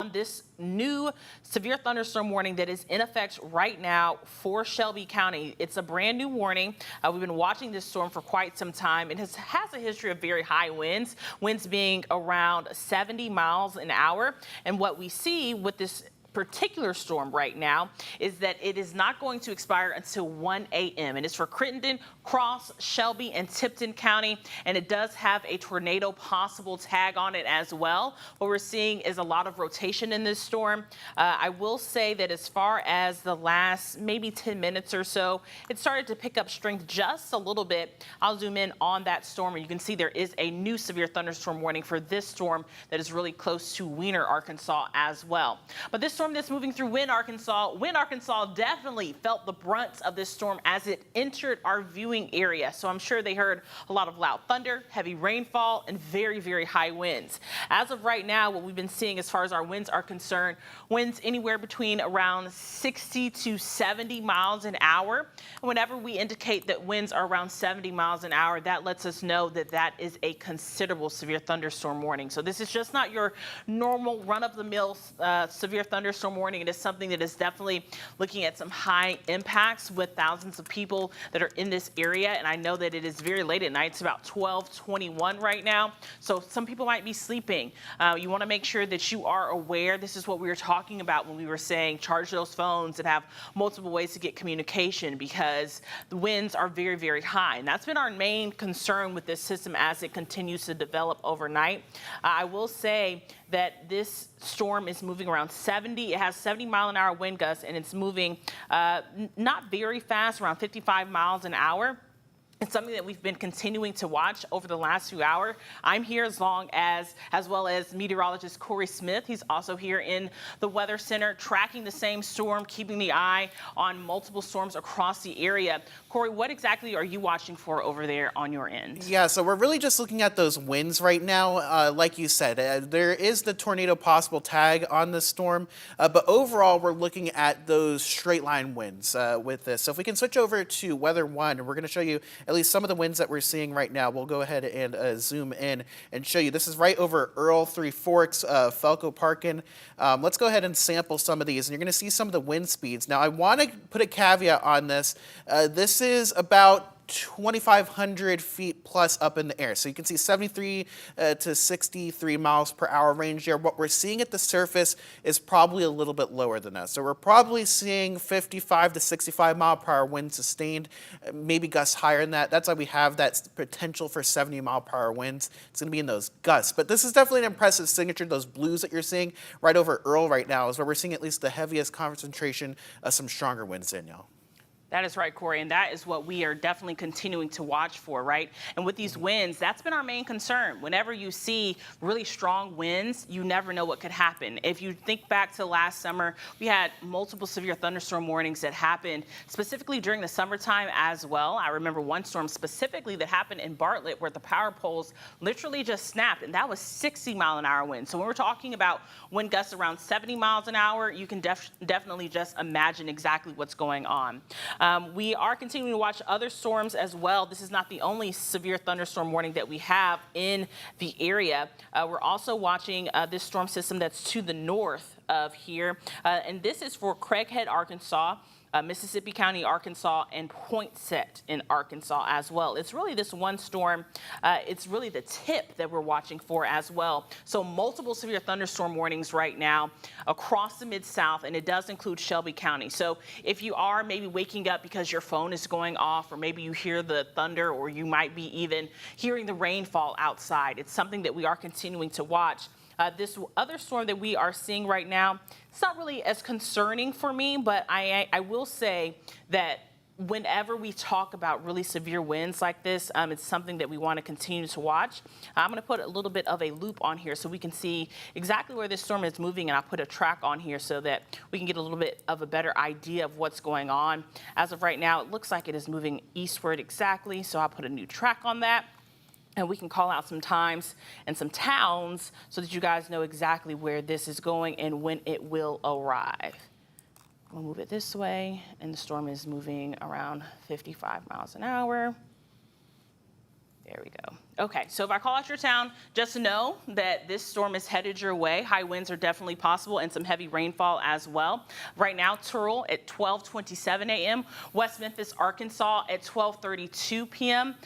on this new severe thunderstorm warning that is in effect right now for Shelby County. It's a brand new warning. We've been watching this storm for quite some time. It has a history of very high winds being around 70 miles an hour. And what we see with this particular storm right now is that it is not going to expire until 1 a.m. and it's for Crittenden, Cross, Shelby, and Tipton County, and it does have a tornado possible tag on it as well. What we're seeing is a lot of rotation in this storm. I will say that as far as the last maybe 10 minutes or so, it started to pick up strength just a little bit. I'll zoom in on that storm and you can see there is a new severe thunderstorm warning for this storm that is really close to Weiner, Arkansas as well. But this storm that's moving through Wynne, Arkansas definitely felt the brunt of this storm as it entered our viewing area. So I'm sure they heard a lot of loud thunder, heavy rainfall, and very, very high winds. As of right now, what we've been seeing as far as our winds are concerned, winds anywhere between around 60 to 70 miles an hour. And whenever we indicate that winds are around 70 miles an hour, that lets us know that that is a considerable severe thunderstorm warning. So this is just not your normal run-of-the-mill severe thunderstorm warning. It is something that is definitely looking at some high impacts with thousands of people that are in this area. And I know that it is very late at night. It's about 12:21 right now. So some people might be sleeping. You want to make sure that you are aware. This is what we were talking about when we were saying charge those phones and have multiple ways to get communication because the winds are very, very high. And that's been our main concern with this system as it continues to develop overnight. I will say that this storm is moving around 70. It has 70-mile-an-hour wind gusts, and it's moving not very fast, around 55 miles an hour. It's something that we've been continuing to watch over the last few hours. I'm here as well as meteorologist Corey Smith. He's also here in the Weather Center tracking the same storm, keeping the eye on multiple storms across the area. Corey, what exactly are you watching for over there on your end? Yeah, so we're really just looking at those winds right now. Like you said, there is the tornado possible tag on the storm, but overall we're looking at those straight line winds with this. So if we can switch over to Weather 1, we're going to show you at least some of the winds that we're seeing right now. We'll go ahead and zoom in and show you. This is right over Earl, Three Forks, Felco Parkin. Let's go ahead and sample some of these, and you're going to see some of the wind speeds. Now, I want to put a caveat on this. This is about 2,500 feet plus up in the air. So you can see 73 to 63 miles per hour range there. What we're seeing at the surface is probably a little bit lower than that. So we're probably seeing 55 to 65 mile per hour wind sustained, maybe gusts higher than that. That's why we have that potential for 70 mile per hour winds. It's going to be in those gusts. But this is definitely an impressive signature. Those blues that you're seeing right over Earl right now is where we're seeing at least the heaviest concentration of some stronger winds, Danielle. That is right, Corey, and that is what we are definitely continuing to watch for, right? And with these winds, that's been our main concern. Whenever you see really strong winds, you never know what could happen. If you think back to last summer, we had multiple severe thunderstorm warnings that happened specifically during the summertime as well. I remember one storm specifically that happened in Bartlett where the power poles literally just snapped, and that was 60-mile-an-hour wind. So when we're talking about wind gusts around 70 miles an hour, you can definitely just imagine exactly what's going on. We are continuing to watch other storms as well. This is not the only severe thunderstorm warning that we have in the area. We're also watching this storm system that's to the north of here, and this is for Craighead, Arkansas, Mississippi County, Arkansas, and Poinsett in Arkansas as well. It's really this one storm. It's really the tip that we're watching for as well. So multiple severe thunderstorm warnings right now across the Mid-South, and it does include Shelby County. So if you are maybe waking up because your phone is going off, or maybe you hear the thunder, or you might be even hearing the rainfall outside, it's something that we are continuing to watch. This other storm that we are seeing right now, it's not really as concerning for me, but I will say that whenever we talk about really severe winds like this, it's something that we want to continue to watch. I'm going to put a little bit of a loop on here so we can see exactly where this storm is moving, and I'll put a track on here so that we can get a little bit of a better idea of what's going on. As of right now, it looks like it is moving eastward exactly, so I'll put a new track on that. And we can call out some times and some towns so that you guys know exactly where this is going and when it will arrive. We'll move it this way, and the storm is moving around 55 miles an hour. There we go. Okay, so if I call out your town, just know that this storm is headed your way. High winds are definitely possible and some heavy rainfall as well. Right now, Turrell at 12:27 a.m., West Memphis, Arkansas at 12:32 p.m.,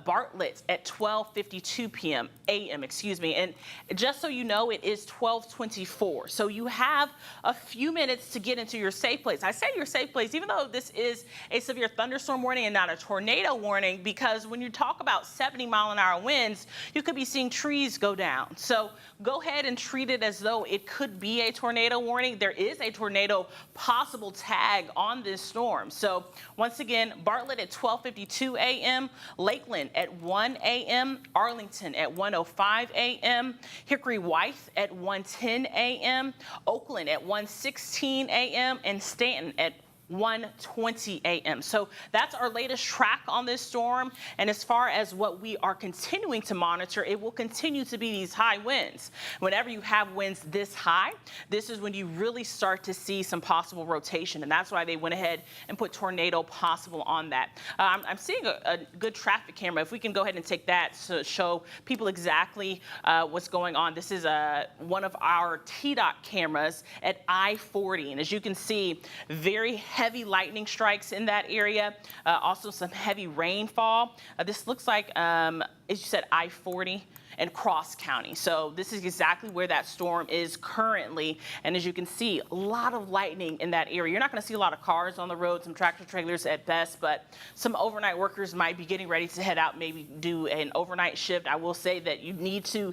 Bartlett at 12:52 p.m. a.m. Excuse me. And just so you know, it is 12:24. So you have a few minutes to get into your safe place. I say your safe place, even though this is a severe thunderstorm warning and not a tornado warning, because when you talk about 70-mile-an-hour winds, you could be seeing trees go down. So go ahead and treat it as though it could be a tornado warning. There is a tornado possible tag on this storm. So once again, Bartlett at 12:52 a.m., Lakeland at 1 a.m., Arlington at 1:05 a.m., Hickory Wythe at 1:10 a.m., Oakland at 1:16 a.m., and Stanton at 1:20 a.m. So that's our latest track on this storm. And as far as what we are continuing to monitor, it will continue to be these high winds. Whenever you have winds this high, this is when you really start to see some possible rotation. And that's why they went ahead and put tornado possible on that. I'm seeing a good traffic camera. If we can go ahead and take that to show people exactly what's going on. This is one of our TDOT cameras at I-40. And as you can see, very heavy lightning strikes in that area, also some heavy rainfall. This looks like, as you said, I-40 and Cross County. So this is exactly where that storm is currently. And as you can see, a lot of lightning in that area. You're not going to see a lot of cars on the road, some tractor trailers at best, but some overnight workers might be getting ready to head out, maybe do an overnight shift. I will say that you need to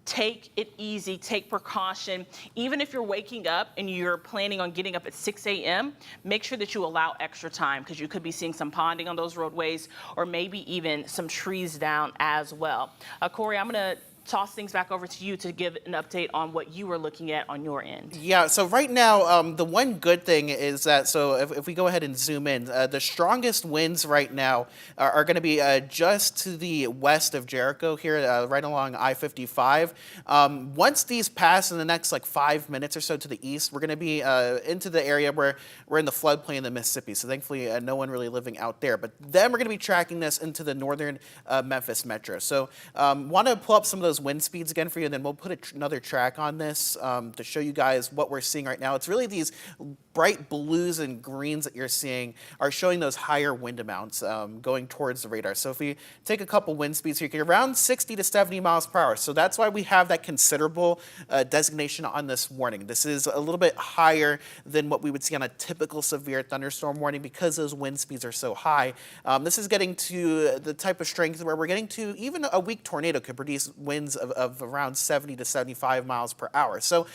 take it easy, take precaution. Even if you're waking up and you're planning on getting up at 6 a.m., make sure that you allow extra time, because you could be seeing some ponding on those roadways or maybe even some trees down as well. Corey, I'm going to toss things back over to you to give an update on what you were looking at on your end. Yeah, so right now, the one good thing is that, so if we go ahead and zoom in, the strongest winds right now are going to be just to the west of Jericho here, right along I-55. Once these pass in the next 5 minutes or so to the east, we're going to be into the area where we're in the floodplain of the Mississippi. So thankfully, no one really living out there. But then we're going to be tracking this into the northern Memphis metro. So want to pull up some of those wind speeds again for you, and then we'll put another track on this to show you guys what we're seeing right now. It's really these bright blues and greens that you're seeing are showing those higher wind amounts going towards the radar. So if we take a couple wind speeds here, you get around 60 to 70 miles per hour. So that's why we have that considerable designation on this warning. This is a little bit higher than what we would see on a typical severe thunderstorm warning because those wind speeds are so high. This is getting to the type of strength where we're getting to even a weak tornado could produce winds of around 70 to 75 miles per hour. So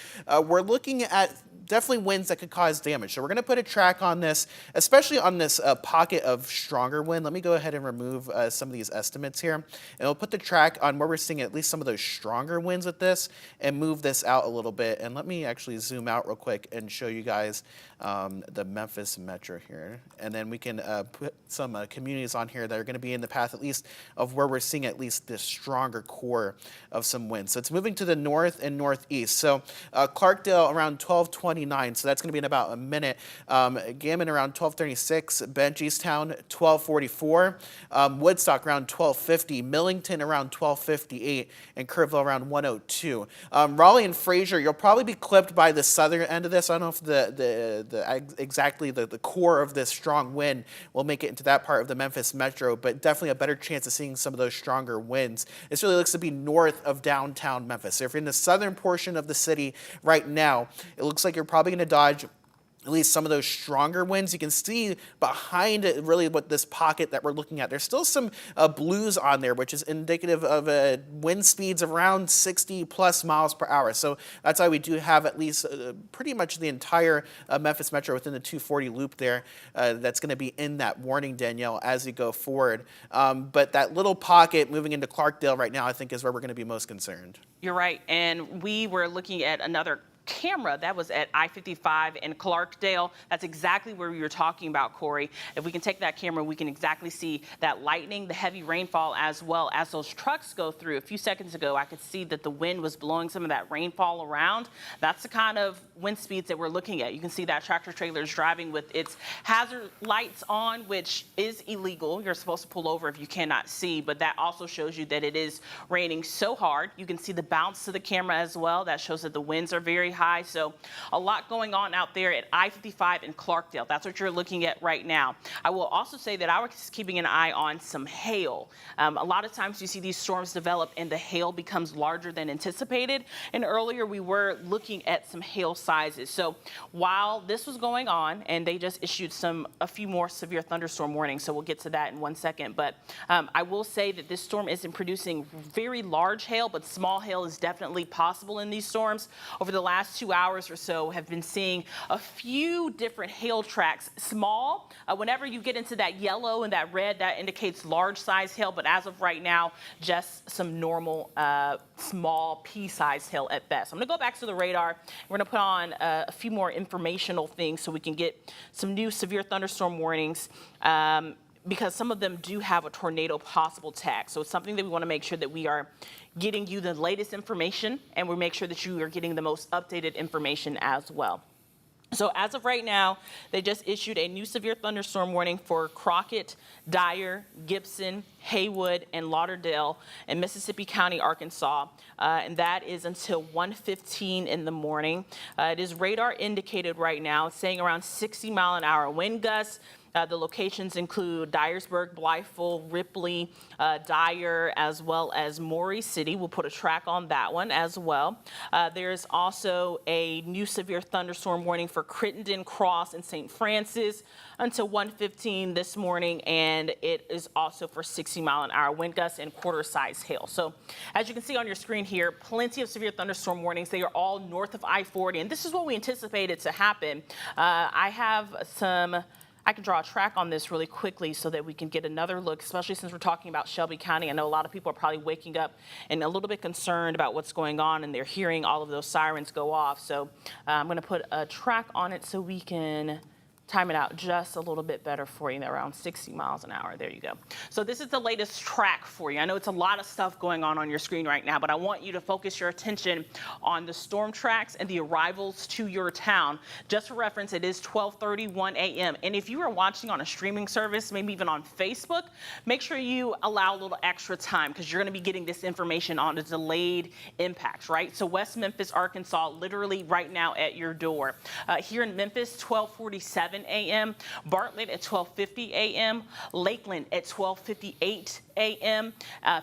we're looking at definitely winds that could cause damage. So we're going to put a track on this, especially on this pocket of stronger wind. Let me go ahead and remove some of these estimates here. And we'll put the track on where we're seeing at least some of those stronger winds with this and move this out a little bit. And let me actually zoom out real quick and show you guys the Memphis metro here. And then we can put some communities on here that are going to be in the path at least of where we're seeing at least this stronger core of some wind. So it's moving to the north and northeast. So Clarkdale around 12:29, so that's going to be in about a minute. Gammon around 12:36, Bench Easttown 12:44, Woodstock around 12:50, Millington around 12:58, and Kerrville around 1:02. Raleigh and Fraser, you'll probably be clipped by the southern end of this. I don't know if exactly the core of this strong wind will make it into that part of the Memphis metro, but definitely a better chance of seeing some of those stronger winds. This really looks to be north of downtown Memphis. So if you're in the southern portion of the city right now, it looks like you're probably going to dodge at least some of those stronger winds. You can see behind it really what this pocket that we're looking at. There's still some blues on there, which is indicative of wind speeds around 60 plus miles per hour. So that's why we do have at least pretty much the entire Memphis metro within the 240 loop there that's going to be in that warning, Danielle, as we go forward. But that little pocket moving into Clarkdale right now, I think is where we're going to be most concerned. You're right. And we were looking at another camera that was at I-55 in Clarkdale. That's exactly where we were talking about, Corey. If we can take that camera, we can exactly see that lightning, the heavy rainfall, as well as those trucks go through. A few seconds ago, I could see that the wind was blowing some of that rainfall around. That's the kind of wind speeds that we're looking at. You can see that tractor trailer is driving with its hazard lights on, which is illegal. You're supposed to pull over if you cannot see, but that also shows you that it is raining so hard. You can see the bounce to the camera as well. That shows that the winds are very high. So a lot going on out there at I-55 in Clarkdale. That's what you're looking at right now. I will also say that I was keeping an eye on some hail. A lot of times you see these storms develop and the hail becomes larger than anticipated. And earlier we were looking at some hail sizes. So while this was going on, and they just issued a few more severe thunderstorm warnings, so we'll get to that in 1 second. But I will say that this storm isn't producing very large hail, but small hail is definitely possible in these storms. Over the last 2 hours or so, have been seeing a few different hail tracks. Small, whenever you get into that yellow and that red, that indicates large size hail, but as of right now, just some normal small pea-sized hail at best. I'm gonna go back to the radar. We're gonna put on a few more informational things so we can get some new severe thunderstorm warnings. Because some of them do have a tornado possible tag. So it's something that we want to make sure that we are getting you the latest information, and we make sure that you are getting the most updated information as well. So as of right now, they just issued a new severe thunderstorm warning for Crockett, Dyer, Gibson, Haywood, and Lauderdale in Mississippi County, Arkansas. And that is until 1:15 in the morning. It is radar indicated right now. It's saying around 60-mile-an-hour wind gusts. The locations include Dyersburg, Blytheville, Ripley, Dyer, as well as Maury City. We'll put a track on that one as well. There's also a new severe thunderstorm warning for Crittenden, Cross, and St. Francis until 1:15 this morning, and it is also for 60-mile-an-hour wind gusts and quarter-size hail. So as you can see on your screen here, plenty of severe thunderstorm warnings. They are all north of I-40, and this is what we anticipated to happen. I can draw a track on this really quickly so that we can get another look, especially since we're talking about Shelby County. I know a lot of people are probably waking up and a little bit concerned about what's going on, and they're hearing all of those sirens go off. So I'm going to put a track on it so we can time it out just a little bit better for you, around 60 miles an hour. There you go. So this is the latest track for you. I know it's a lot of stuff going on your screen right now, but I want you to focus your attention on the storm tracks and the arrivals to your town. Just for reference, it is 12:31 a.m. And if you are watching on a streaming service, maybe even on Facebook, make sure you allow a little extra time, because you're going to be getting this information on the delayed impacts, right? So West Memphis, Arkansas, literally right now at your door. Here in Memphis, 12:47 a.m., Bartlett at 12:50 a.m., Lakeland at 12:58 a.m.,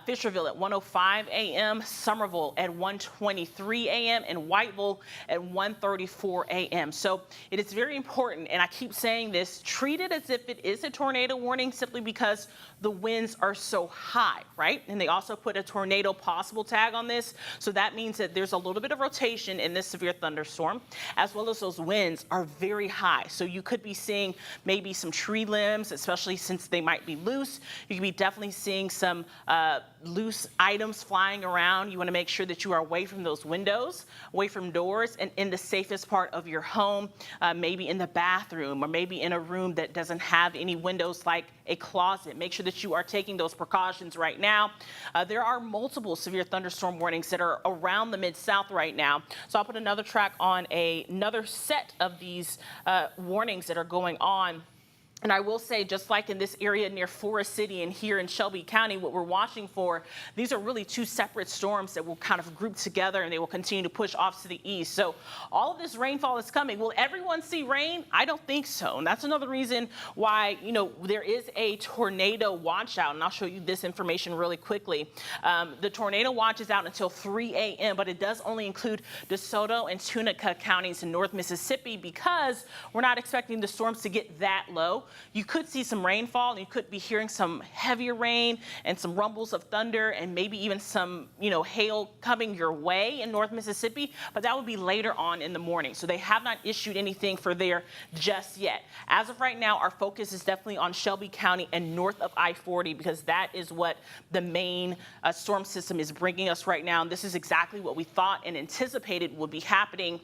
Fisherville at 1:05 a.m., Somerville at 1:23 a.m., and Whiteville at 1:34 a.m. So it is very important, and I keep saying this, treat it as if it is a tornado warning, simply because the winds are so high, right? And they also put a tornado possible tag on this. So that means that there's a little bit of rotation in this severe thunderstorm, as well as those winds are very high. So you could be seeing maybe some tree limbs, especially since they might be loose. You could be definitely seeing some loose items flying around. You want to make sure that you are away from those windows, away from doors, and in the safest part of your home, maybe in the bathroom, or maybe in a room that doesn't have any windows, like a closet. Make sure that you are taking those precautions right now. There are multiple severe thunderstorm warnings that are around the Mid-South right now. So I'll put another track on another set of these warnings that are going on. And I will say, just like in this area near Forest City and here in Shelby County, what we're watching for, these are really two separate storms that will kind of group together, and they will continue to push off to the east. So all of this rainfall is coming. Will everyone see rain? I don't think so. And that's another reason why, there is a tornado watch out. And I'll show you this information really quickly. The tornado watch is out until 3 a.m., but it does only include DeSoto and Tunica counties in North Mississippi, because we're not expecting the storms to get that low. you could see some rainfall, and you could be hearing some heavier rain and some rumbles of thunder and maybe even some, hail coming your way in North Mississippi, but that would be later on in the morning. So they have not issued anything for there just yet. As of right now, our focus is definitely on Shelby County and north of I-40 because that is what the main storm system is bringing us right now. And this is exactly what we thought and anticipated would be happening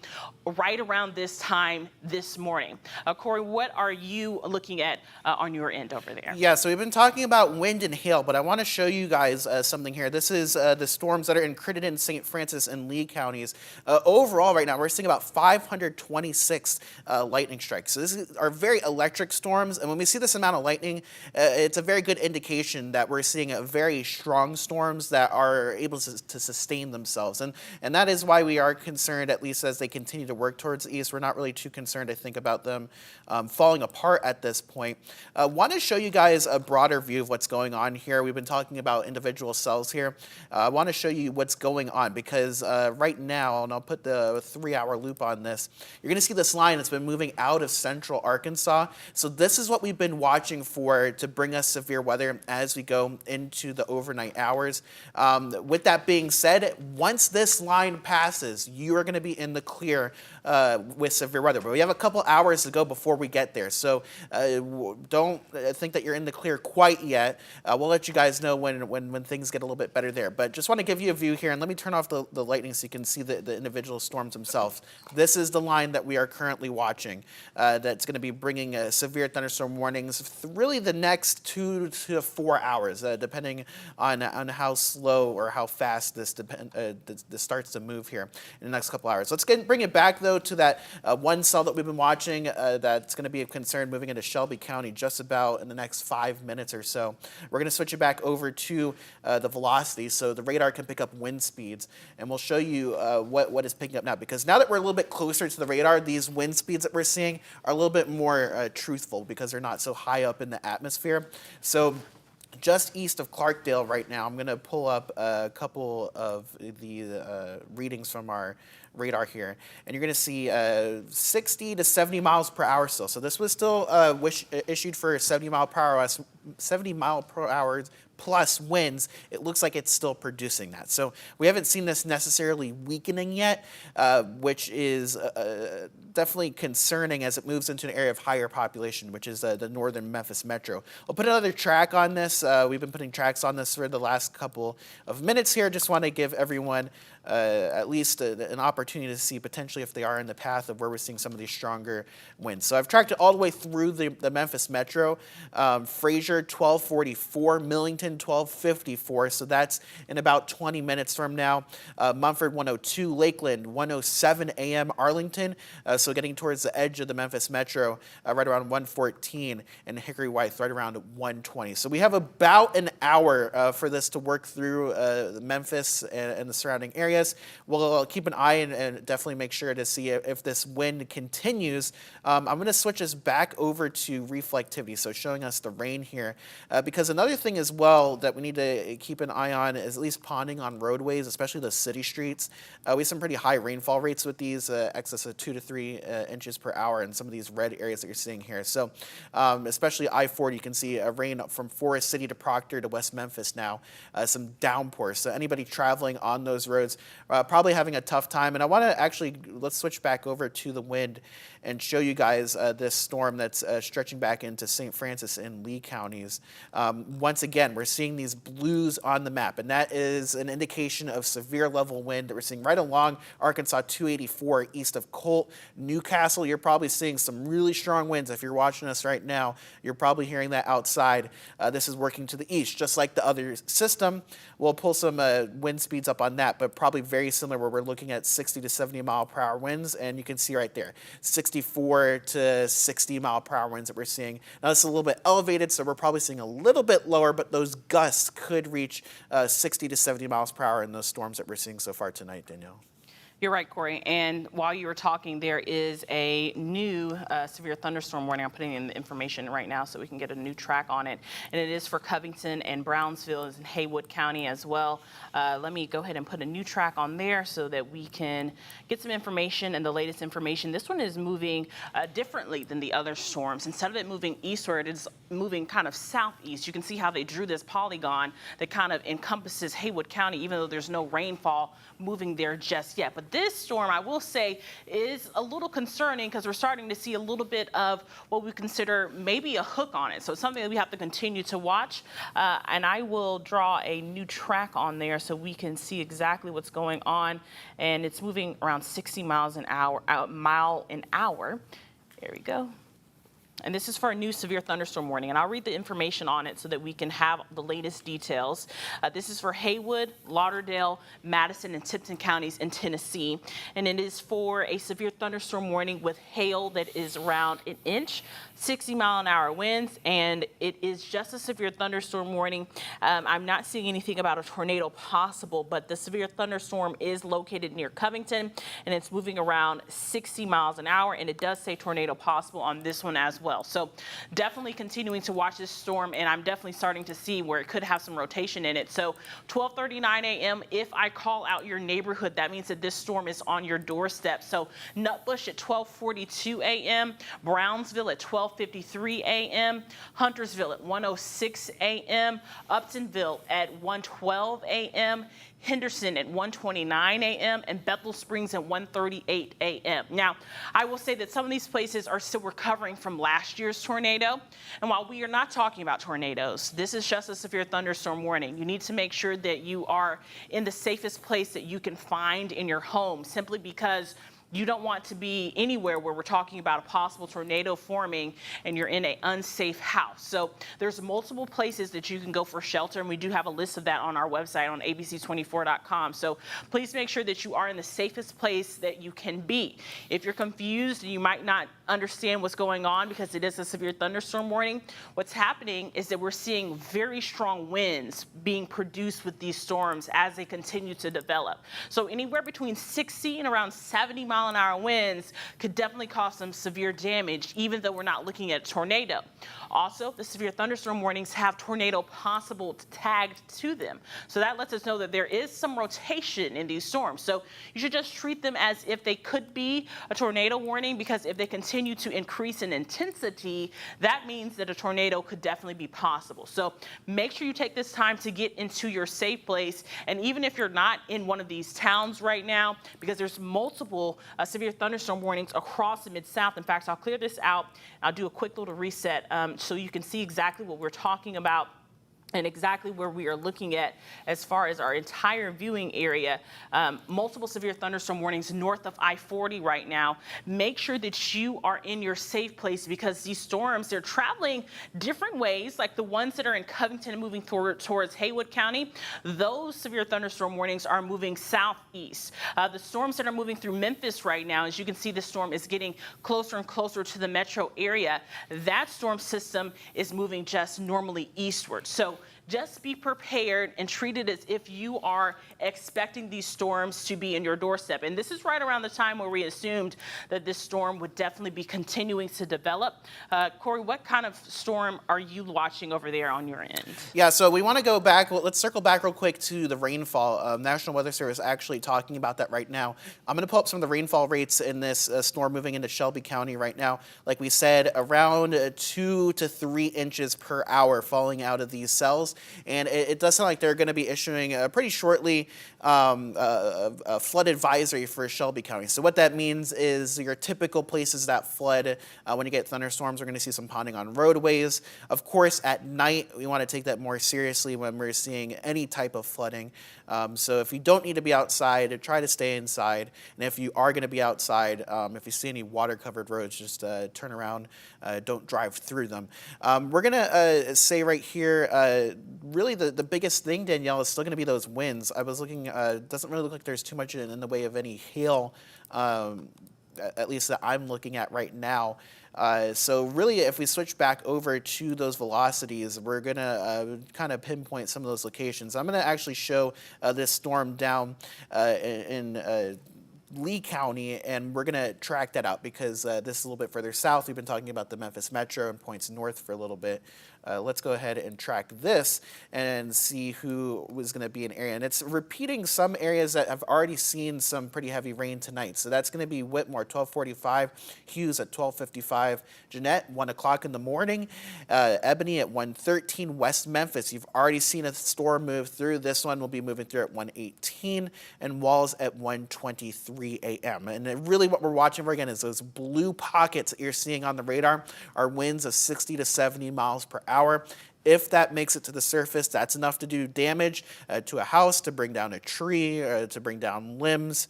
right around this time this morning. Corey, what are you looking at on your end over there? Yeah, so we've been talking about wind and hail, but I want to show you guys something here. This is the storms that are in Crittenden, St. Francis, and Lee counties. Overall, right now, we're seeing about 526 lightning strikes. So these are very electric storms, and when we see this amount of lightning, it's a very good indication that we're seeing very strong storms that are able to sustain themselves. And that is why we are concerned, at least as they continue to work towards the east. We're not really too concerned, I think, about them falling apart at this point. I want to show you guys a broader view of what's going on here. We've been talking about individual cells here. I want to show you what's going on because right now, and I'll put the 3-hour loop on this, you're going to see this line that's been moving out of central Arkansas. So this is what we've been watching for to bring us severe weather as we go into the overnight hours. With that being said, once this line passes, you are going to be in the clear with severe weather. But we have a couple hours to go before we get there. So don't think that you're in the clear quite yet. We'll let you guys know when things get a little bit better there. But just want to give you a view here, and let me turn off the lightning so you can see the individual storms themselves. This is the line that we are currently watching that's going to be bringing severe thunderstorm warnings really the next 2 to 4 hours, depending on how slow or how fast this starts to move here in the next couple hours. Let's bring it back, though, to that one cell that we've been watching that's going to be of concern moving into Shelby County just about in the next 5 minutes or so. We're going to switch it back over to the velocity so the radar can pick up wind speeds, and we'll show you what is picking up now, because now that we're a little bit closer to the radar, these wind speeds that we're seeing are a little bit more truthful because they're not so high up in the atmosphere. So just east of Clarkdale right now, I'm going to pull up a couple of the readings from our radar here, and you're going to see 60 to 70 miles per hour still. So this was still issued for 70 mile per hour plus winds. It looks like it's still producing that. So we haven't seen this necessarily weakening yet, which is definitely concerning as it moves into an area of higher population, which is the northern Memphis metro. I'll put another track on this. We've been putting tracks on this for the last couple of minutes here. Just want to give everyone at least an opportunity to see potentially if they are in the path of where we're seeing some of these stronger winds. So I've tracked it all the way through the Memphis metro. Fraser 1244, Millington 1254, so that's in about 20 minutes from now. Mumford 102, Lakeland 107 a.m., Arlington, so getting towards the edge of the Memphis metro right around 114, and Hickory Wythe right around 120. So we have about an hour for this to work through Memphis and the surrounding areas. We'll keep an eye and definitely make sure to see if this wind continues. I'm going to switch us back over to reflectivity, so showing us the rain here, because another thing as well that we need to keep an eye on is at least ponding on roadways, especially the city streets. We have some pretty high rainfall rates with these, excess of 2 to 3 inches per hour in some of these red areas that you're seeing here. So especially I-40, you can see rain from Forest City to Proctor to West Memphis now, some downpours. So anybody traveling on those roads probably having a tough time. And I want to actually, let's switch back over to the wind and show you guys this storm that's stretching back into St. Francis and Lee counties. Once again, we're seeing these blues on the map, and that is an indication of severe level wind that we're seeing right along Arkansas 284 east of Colt. Newcastle, you're probably seeing some really strong winds. If you're watching us right now, you're probably hearing that outside. This is working to the east, just like the other system. We'll pull some wind speeds up on that, but probably very similar, where we're looking at 60 to 70 mile per hour winds, and you can see right there, 64 to 60 mile per hour winds that we're seeing. Now this is a little bit elevated, so we're probably seeing a little bit lower, but those gusts could reach 60 to 70 miles per hour in those storms that we're seeing so far tonight, Danielle. You're right, Corey. And while you were talking, there is a new severe thunderstorm warning. I'm putting in the information right now so we can get a new track on it. And it is for Covington and Brownsville and Haywood County as well. Let me go ahead and put a new track on there so that we can get some information and the latest information. This one is moving differently than the other storms. Instead of it moving eastward, it's moving kind of southeast. You can see how they drew this polygon that kind of encompasses Haywood County, even though there's no rainfall moving there just yet. But this storm, I will say, is a little concerning because we're starting to see a little bit of what we consider maybe a hook on it. So it's something that we have to continue to watch. And I will draw a new track on there so we can see exactly what's going on. And it's moving around 60 miles an hour, mile an hour. There we go. And this is for a new severe thunderstorm warning. And I'll read the information on it so that we can have the latest details. This is for Haywood, Lauderdale, Madison, and Tipton counties in Tennessee. And it is for a severe thunderstorm warning with hail that is around an inch, 60-mile-an-hour winds, and it is just a severe thunderstorm warning. I'm not seeing anything about a tornado possible, but the severe thunderstorm is located near Covington, and it's moving around 60 miles an hour, and it does say tornado possible on this one as well. So definitely continuing to watch this storm, and I'm definitely starting to see where it could have some rotation in it. So 12:39 a.m., if I call out your neighborhood, that means that this storm is on your doorstep. So Nutbush at 12:42 a.m., Brownsville at 12:53 a.m., Huntersville at 1:06 a.m., Uptonville at 1:12 a.m., Henderson at 1:29 a.m., and Bethel Springs at 1:38 a.m. Now, I will say that some of these places are still recovering from last year's tornado. And while we are not talking about tornadoes, this is just a severe thunderstorm warning. You need to make sure that you are in the safest place that you can find in your home, simply because you don't want to be anywhere where we're talking about a possible tornado forming and you're in an unsafe house. So there's multiple places that you can go for shelter, and we do have a list of that on our website on abc24.com. So please make sure that you are in the safest place that you can be. If you're confused and you might not understand what's going on because it is a severe thunderstorm warning, what's happening is that we're seeing very strong winds being produced with these storms as they continue to develop. So anywhere between 60 and around 70-mile-an-hour winds could definitely cause some severe damage, even though we're not looking at a tornado. Also, the severe thunderstorm warnings have tornado possible tagged to them. So that lets us know that there is some rotation in these storms. So you should just treat them as if they could be a tornado warning, because if they continue to increase in intensity, that means that a tornado could definitely be possible. So make sure you take this time to get into your safe place. And even if you're not in one of these towns right now, because there's multiple severe thunderstorm warnings across the Mid-South. In fact, I'll clear this out. I'll do a quick little reset so you can see exactly what we're talking about and exactly where we are looking at as far as our entire viewing area. Multiple severe thunderstorm warnings north of I-40 right now. Make sure that you are in your safe place, because these storms, they're traveling different ways, like the ones that are in Covington and moving towards Haywood County. Those severe thunderstorm warnings are moving southeast. The storms that are moving through Memphis right now, as you can see, the storm is getting closer and closer to the metro area. That storm system is moving just normally eastward. So just be prepared and treat it as if you are expecting these storms to be in your doorstep. And this is right around the time where we assumed that this storm would definitely be continuing to develop. Corey, what kind of storm are you watching over there on your end? Yeah, so we want to go back. Well, let's circle back real quick to the rainfall. National Weather Service actually talking about that right now. I'm going to pull up some of the rainfall rates in this storm moving into Shelby County right now. Like we said, around 2 to 3 inches per hour falling out of these cells. And it does sound like they're going to be issuing pretty shortly a flood advisory for Shelby County. So what that means is your typical places that flood when you get thunderstorms, we're going to see some ponding on roadways. Of course, at night, we want to take that more seriously when we're seeing any type of flooding. So if you don't need to be outside, try to stay inside. And if you are going to be outside, if you see any water-covered roads, just turn around. Don't drive through them. We're going to say right here, really the biggest thing, Danielle, is still going to be those winds. I was looking, doesn't really look like there's too much in the way of any hail, at least that I'm looking at right now. So really, if we switch back over to those velocities, we're going to kind of pinpoint some of those locations. I'm going to actually show this storm down in Lee County, and we're going to track that out because this is a little bit further south. We've been talking about the Memphis Metro and points north for a little bit. Let's go ahead and track this and see who was going to be an area. And it's repeating some areas that have already seen some pretty heavy rain tonight. So that's going to be Whitmore, 1245, Hughes at 1255, Jeanette, 1 o'clock in the morning, Ebony at 1:13, West Memphis. You've already seen a storm move through. This one will be moving through at 1:18, and Walls at 1:23 a.m. And really what we're watching for again is those blue pockets that you're seeing on the radar are winds of 60 to 70 miles per hour. If that makes it to the surface, that's enough to do damage to a house, to bring down a tree, to bring down limbs,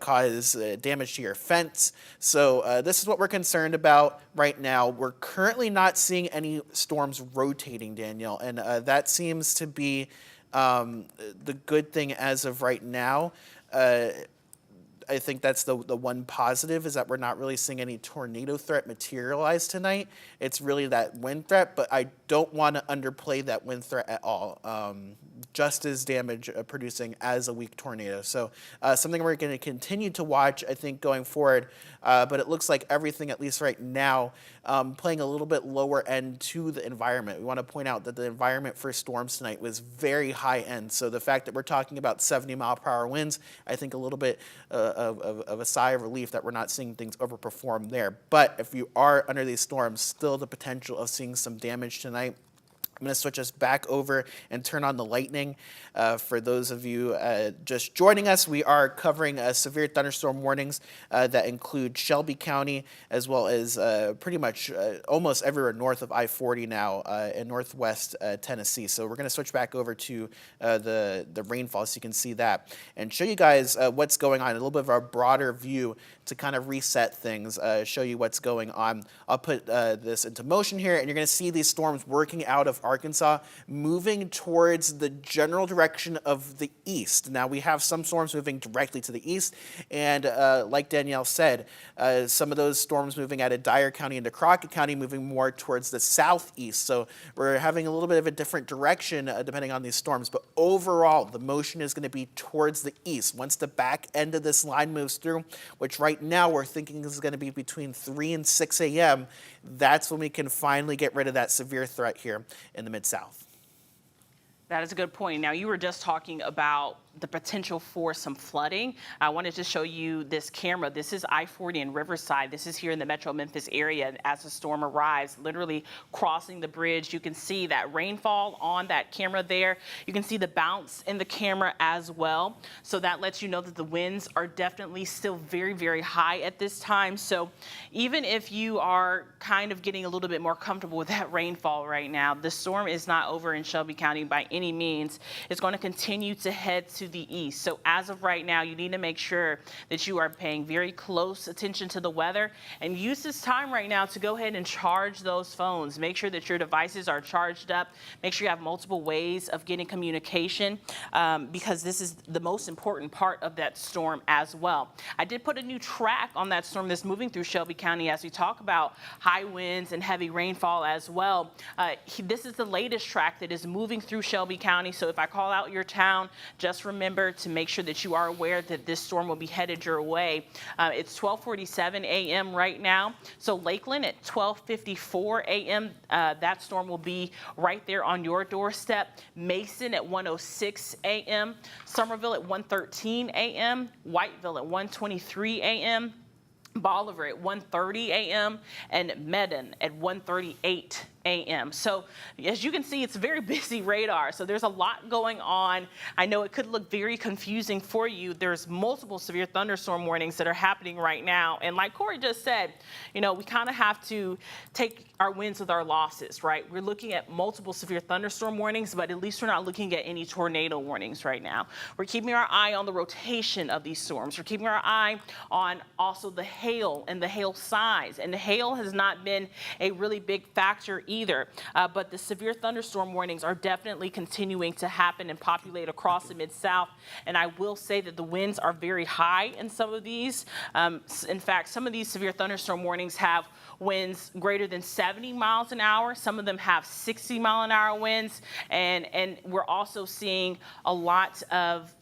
cause damage to your fence. So this is what we're concerned about right now. We're currently not seeing any storms rotating, Danielle, and that seems to be the good thing as of right now. I think that's the one positive, is that we're not really seeing any tornado threat materialize tonight. It's really that wind threat, but I don't want to underplay that wind threat at all. Just as damage producing as a weak tornado. So something we're going to continue to watch, I think, going forward. But it looks like everything, at least right now, playing a little bit lower end to the environment. We want to point out that the environment for storms tonight was very high end. So the fact that we're talking about 70-mile-per-hour winds, I think a little bit of a sigh of relief that we're not seeing things overperform there. But if you are under these storms, still the potential of seeing some damage tonight. I'm going to switch us back over and turn on the lightning. For those of you just joining us, we are covering severe thunderstorm warnings that include Shelby County, as well as pretty much almost everywhere north of I-40 now in northwest Tennessee. So we're going to switch back over to the rainfall so you can see that and show you guys what's going on, a little bit of a broader view to kind of reset things, show you what's going on. I'll put this into motion here, and you're going to see these storms working out of Arkansas, moving towards the general direction of the east. Now, we have some storms moving directly to the east, and like Danielle said, some of those storms moving out of Dyer County into Crockett County, moving more towards the southeast. So we're having a little bit of a different direction depending on these storms, but overall, the motion is going to be towards the east. Once the back end of this line moves through, which right now we're thinking is going to be between 3 and 6 a.m., that's when we can finally get rid of that severe threat here in the Mid-South. That is a good point. Now, you were just talking about the potential for some flooding. I wanted to show you this camera. This is I-40 in Riverside. This is here in the Metro Memphis area. As the storm arrives, literally crossing the bridge, you can see that rainfall on that camera there. You can see the bounce in the camera as well. So that lets you know that the winds are definitely still very, very high at this time. So even if you are kind of getting a little bit more comfortable with that rainfall right now, the storm is not over in Shelby County by any means. It's going to continue to head to the east. So as of right now, you need to make sure that you are paying very close attention to the weather and use this time right now to go ahead and charge those phones. Make sure that your devices are charged up. Make sure you have multiple ways of getting communication because this is the most important part of that storm as well. I did put a new track on that storm that's moving through Shelby County as we talk about high winds and heavy rainfall as well. This is the latest track that is moving through Shelby County. So if I call out your town, just remember to make sure that you are aware that this storm will be headed your way. It's 12:47 a.m. right now. So Lakeland at 12:54 a.m. That storm will be right there on your doorstep. Mason at 1:06 a.m. Somerville at 1:13 a.m. Whiteville at 1:23 a.m. Bolivar at 1:30 a.m. and Medon at 1:38 a.m. So as you can see, it's very busy radar. So there's a lot going on. I know it could look very confusing for you. There's multiple severe thunderstorm warnings that are happening right now. And like Corey just said, you know, we kind of have to take our wins with our losses, right? We're looking at multiple severe thunderstorm warnings, but at least we're not looking at any tornado warnings right now. We're keeping our eye on the rotation of these storms. We're keeping our eye on also the hail and the hail size. And the hail has not been a really big factor either. But the severe thunderstorm warnings are definitely continuing to happen and populate across the Mid-South. And I will say that the winds are very high in some of these. In fact, some of these severe thunderstorm warnings have winds greater than 70 miles an hour. Some of them have 60-mile-an-hour winds. And we're also seeing a lot of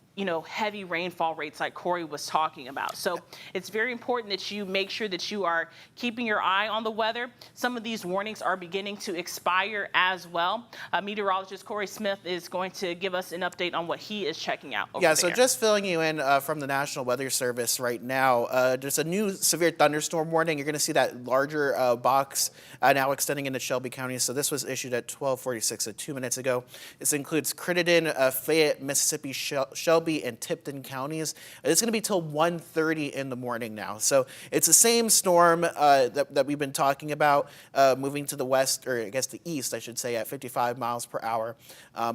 heavy rainfall rates like Corey was talking about. So it's very important that you make sure that you are keeping your eye on the weather. Some of these warnings are beginning to expire as well. Meteorologist Corey Smith is going to give us an update on what he is checking out over Yeah, there. so just filling you in from the National Weather Service right now, there's a new severe thunderstorm warning. You're going to see that larger box now extending into Shelby County. So this was issued at 12:46, so 2 minutes ago. This includes Crittenden, Fayette, Mississippi, Shelby, and Tipton counties. It's going to be till 1:30 in the morning now. So it's the same storm that we've been talking about, moving to the west, or I guess the east, I should say, at 55 miles per hour,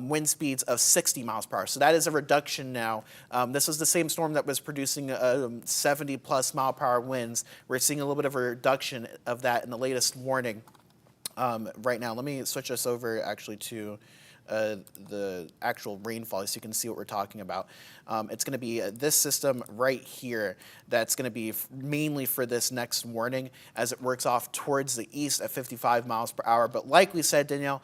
wind speeds of 60 miles per hour. So that is a reduction now. This was the same storm that was producing 70 plus mile per hour winds. We're seeing a little bit of a reduction of that in the latest warning right now. Let me switch us over actually to the actual rainfall so you can see what we're talking about. It's going to be this system right here that's going to be mainly for this next warning as it works off towards the east at 55 miles per hour. But like we said, Danielle,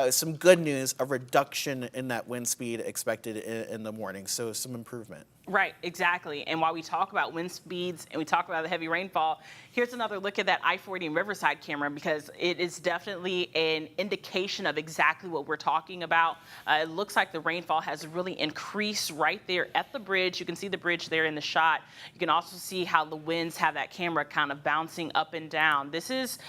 some good news, a reduction in that wind speed expected in the morning, so some improvement. Right, exactly. And while we talk about wind speeds and we talk about the heavy rainfall, here's another look at that I-40 and Riverside camera, because it is definitely an indication of exactly what we're talking about. It looks like the rainfall has really increased right there at the bridge. You can see the bridge there in the shot. You can also see how the winds have that camera kind of bouncing up and down. This is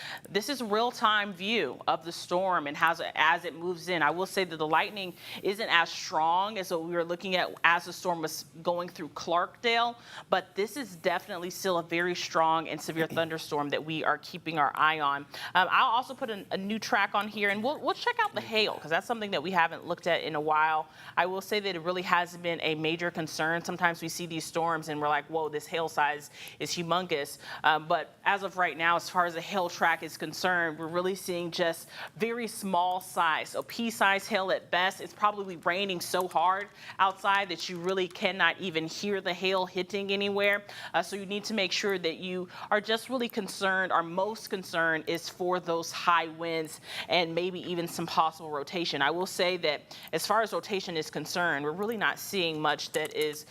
real-time view of the storm and as it moves in. I will say that the lightning isn't as strong as what we were looking at as the storm was going through Clarkdale, but this is definitely still a very strong and severe thunderstorm that we are keeping our eye on. I'll also put a new track on here, and we'll check out the hail, because that's something that we haven't looked at in a while. I will say that it really hasn't been a major concern. Sometimes we see these storms and we're like, whoa, this hail size is humongous. But as of right now, as far as the hail track is concerned, we're really seeing just very small size. So pea-size hail at best. It's probably raining so hard outside that you really cannot even hear the hail hitting anywhere. So you need to make sure that you are just really concerned. Our most concern is for those high winds and maybe even some possible rotation. I will say that as far as rotation is concerned, we're really not seeing much that is,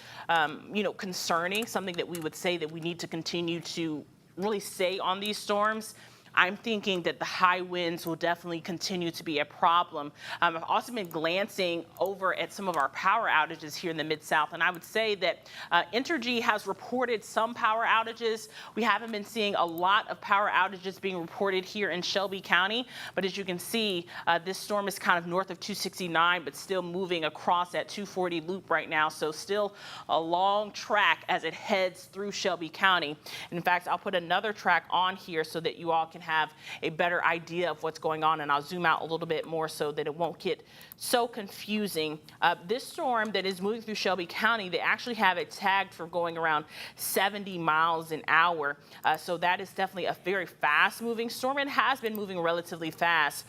concerning, something that we would say that we need to continue to really stay on these storms. I'm thinking that the high winds will definitely continue to be a problem. I've also been glancing over at some of our power outages here in the Mid-South, and I would say that Entergy has reported some power outages. We haven't been seeing a lot of power outages being reported here in Shelby County, but as you can see, this storm is kind of north of 269, but still moving across that 240 loop right now, so still a long track as it heads through Shelby County. And in fact, I'll put another track on here so that you all can have a better idea of what's going on, and I'll zoom out a little bit more so that it won't get so confusing. This storm that is moving through Shelby County, they actually have it tagged for going around 70 miles an hour. So that is definitely a very fast moving storm. It has been moving relatively fast.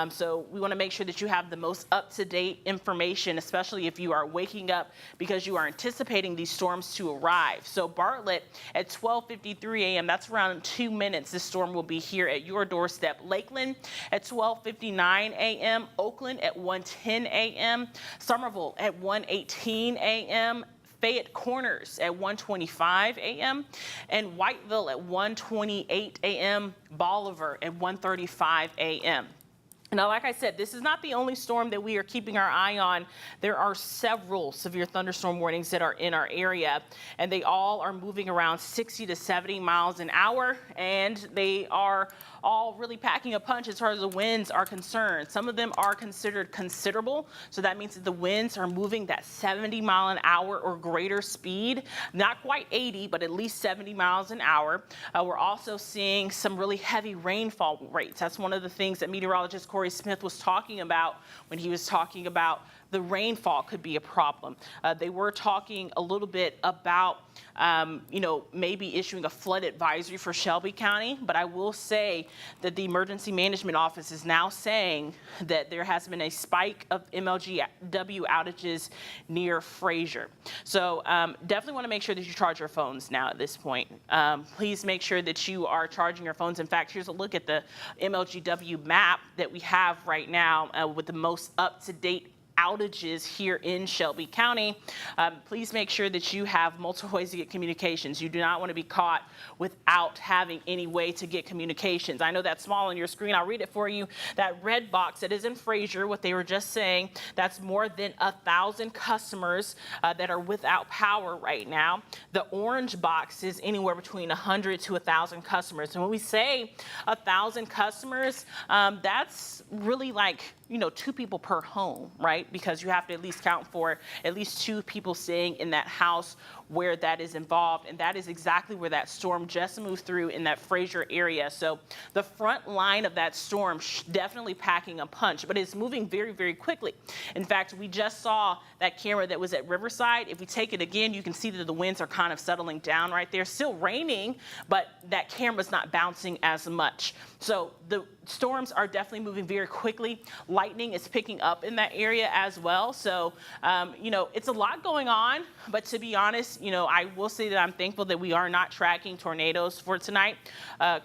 So we want to make sure that you have the most up-to-date information, especially if you are waking up because you are anticipating these storms to arrive. So Bartlett at 12:53 a.m., that's around 2 minutes. This storm will be here at your doorstep. Lakeland at 12:59 a.m., Oakland at 1:10 a.m., Somerville at 1:18 a.m., Fayette Corners at 1:25 a.m., and Whiteville at 1:28 a.m., Bolivar at 1:35 a.m. Now, like I said, this is not the only storm that we are keeping our eye on. There are several severe thunderstorm warnings that are in our area, and they all are moving around 60 to 70 miles an hour, and they are all really packing a punch as far as the winds are concerned. Some of them are considered considerable, so that means that the winds are moving that 70 mile an hour or greater speed, not quite 80, but at least 70 miles an hour. We're also seeing some really heavy rainfall rates. That's one of the things that meteorologist Corey Smith was talking about when he was talking about the rainfall could be a problem. They were talking a little bit about, maybe issuing a flood advisory for Shelby County, but I will say that the Emergency Management Office is now saying that there has been a spike of MLGW outages near Fraser. So definitely want to make sure that you charge your phones now at this point. Please make sure that you are charging your phones. In fact, here's a look at the MLGW map that we have right now with the most up-to-date outages here in Shelby County. Please make sure that you have multiple ways to get communications. You do not want to be caught without having any way to get communications. I know that's small on your screen. I'll read it for you. That red box that is in Fraser, what they were just saying, that's more than 1,000 customers that are without power right now. The orange box is anywhere between 100 to 1,000 customers. And when we say 1,000 customers, that's really like, 2 people per home, right? Because you have to at least count for at least 2 people staying in that house where that is involved. And that is exactly where that storm just moved through in that Fraser area. So the front line of that storm definitely packing a punch, but it's moving very, very quickly. In fact, we just saw that camera that was at Riverside. If we take it again, you can see that the winds are kind of settling down right there. Still raining, but that camera's not bouncing as much. So the storms are definitely moving very quickly. Lightning is picking up in that area as well. So, it's a lot going on, but to be honest, I will say that I'm thankful that we are not tracking tornadoes for tonight.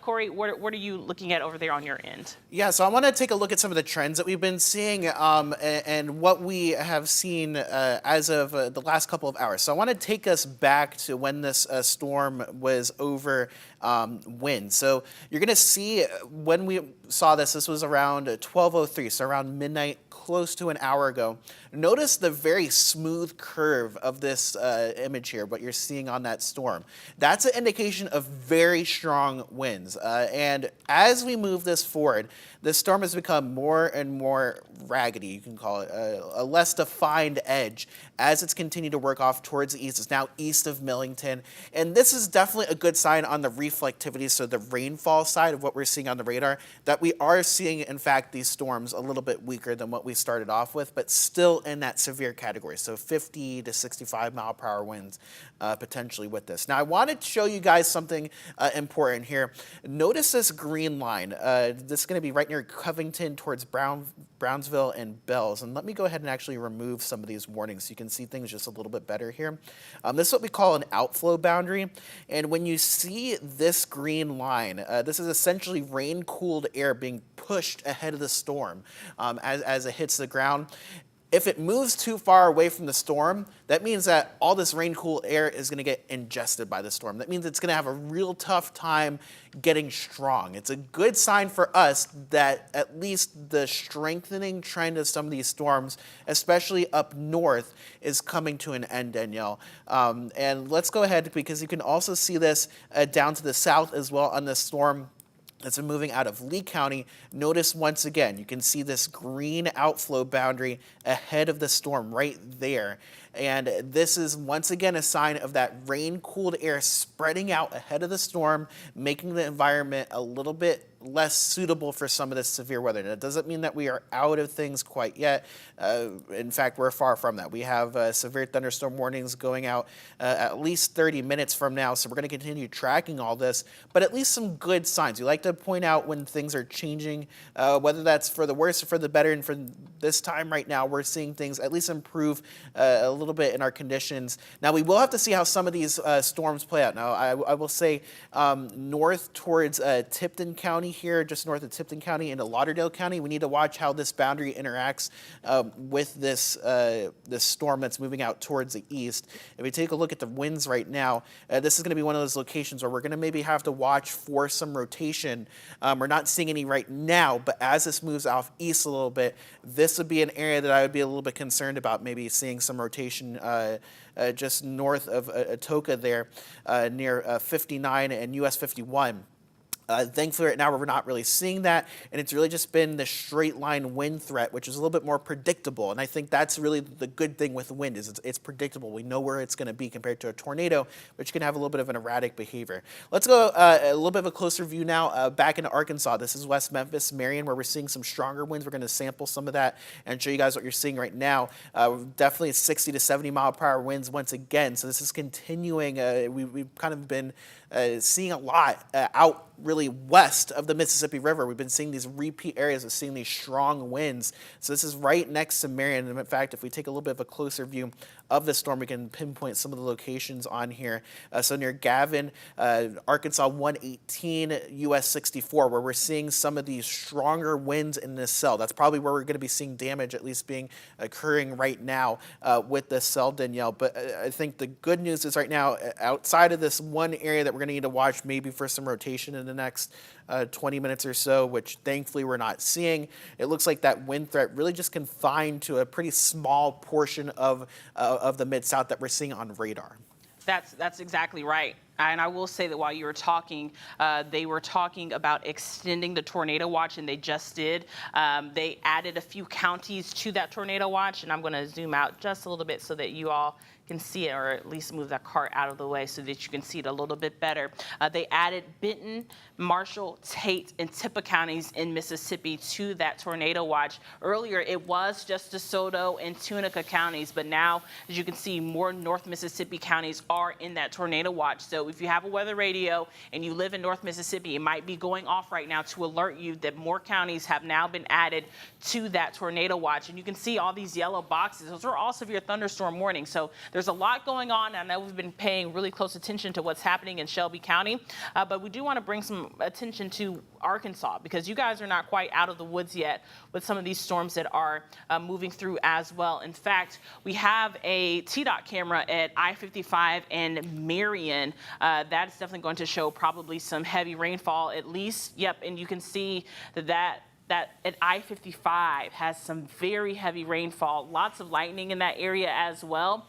Corey, what are you looking at over there on your end? Yeah, so I want to take a look at some of the trends that we've been seeing and what we have seen as of the last couple of hours. So I want to take us back to when this storm was over wind. So you're going to see when we saw this was around 12:03, so around midnight, close to an hour ago. Notice the very smooth curve of this image here, what you're seeing on that storm. That's an indication of very strong winds. And as we move this forward, the storm has become more and more raggedy, you can call it, a less defined edge as it's continued to work off towards the east. It's now east of Millington. And this is definitely a good sign on the reflectivity, so the rainfall side of what we're seeing on the radar, that we are seeing, in fact, these storms a little bit weaker than what we started off with, but still in that severe category. So 50 to 65 mile per hour winds potentially with this. Now, I wanted to show you guys something important here. Notice this green line. This is going to be right near Covington towards Brownsville and Bells. And let me go ahead and actually remove some of these warnings so you can see things just a little bit better here. This is what we call an outflow boundary. And when you see this green line, this is essentially rain-cooled air being pushed ahead of the storm as it hits the ground. If it moves too far away from the storm, that means that all this rain-cooled air is going to get ingested by the storm. That means it's going to have a real tough time getting strong. It's a good sign for us that at least the strengthening trend of some of these storms, especially up north, is coming to an end, Danielle. And let's go ahead, because you can also see this down to the south as well on this storm that's been moving out of Lee County. Notice once again, you can see this green outflow boundary ahead of the storm right there. And this is once again a sign of that rain-cooled air spreading out ahead of the storm, making the environment a little bit less suitable for some of this severe weather. That doesn't mean that we are out of things quite yet. In fact, we're far from that. We have severe thunderstorm warnings going out at least 30 minutes from now, so we're going to continue tracking all this, but at least some good signs. We like to point out when things are changing, whether that's for the worse or for the better, and for this time right now, we're seeing things at least improve a little bit in our conditions. Now, we will have to see how some of these storms play out. Now, I will say north towards Tipton County here, just north of Tipton County into Lauderdale County, we need to watch how this boundary interacts with this storm that's moving out towards the east. If we take a look at the winds right now, this is going to be one of those locations where we're going to maybe have to watch for some rotation. We're not seeing any right now, but as this moves off east a little bit, this would be an area that I would be a little bit concerned about, maybe seeing some rotation just north of Atoka there near 59 and US 51. Thankfully, right now, we're not really seeing that, and it's really just been the straight line wind threat, which is a little bit more predictable. And I think that's really the good thing with wind, is it's predictable. We know where it's going to be compared to a tornado, which can have a little bit of an erratic behavior. Let's go a little bit of a closer view now back into Arkansas. This is West Memphis, Marion, where we're seeing some stronger winds. We're going to sample some of that and show you guys what you're seeing right now. Definitely 60 to 70 mile per hour winds once again. So this is continuing. We've kind of been seeing a lot out really west of the Mississippi River. We've been seeing these repeat areas of seeing these strong winds. So this is right next to Marion. And in fact, if we take a little bit of a closer view of the storm. We can pinpoint some of the locations on here. So near Gavin, Arkansas 118, US 64, where we're seeing some of these stronger winds in this cell. That's probably where we're going to be seeing damage, at least occurring right now with this cell, Danielle. But I think the good news is right now, outside of this one area that we're going to need to watch maybe for some rotation in the next 20 minutes or so, which thankfully we're not seeing, it looks like that wind threat really just confined to a pretty small portion of the Mid-South that we're seeing on radar. That's exactly right. And I will say that while you were talking, they were talking about extending the tornado watch, and they just did. They added a few counties to that tornado watch, and I'm going to zoom out just a little bit so that you all can see it, or at least move that cart out of the way so that you can see it a little bit better. They added Benton, Marshall, Tate, and Tippah counties in Mississippi to that tornado watch. Earlier, it was just DeSoto and Tunica counties, but now, as you can see, more North Mississippi counties are in that tornado watch. So if you have a weather radio and you live in North Mississippi, it might be going off right now to alert you that more counties have now been added to that tornado watch. And you can see all these yellow boxes. Those are all severe thunderstorm warnings. So there's a lot going on. I know we've been paying really close attention to what's happening in Shelby County, but we do want to bring some attention to Arkansas, because you guys are not quite out of the woods yet with some of these storms that are moving through as well. In fact, we have a TDOT camera at I-55 and Marion. That is definitely going to show probably some heavy rainfall at least. Yep, and you can see that at I-55 has some very heavy rainfall, lots of lightning in that area as well.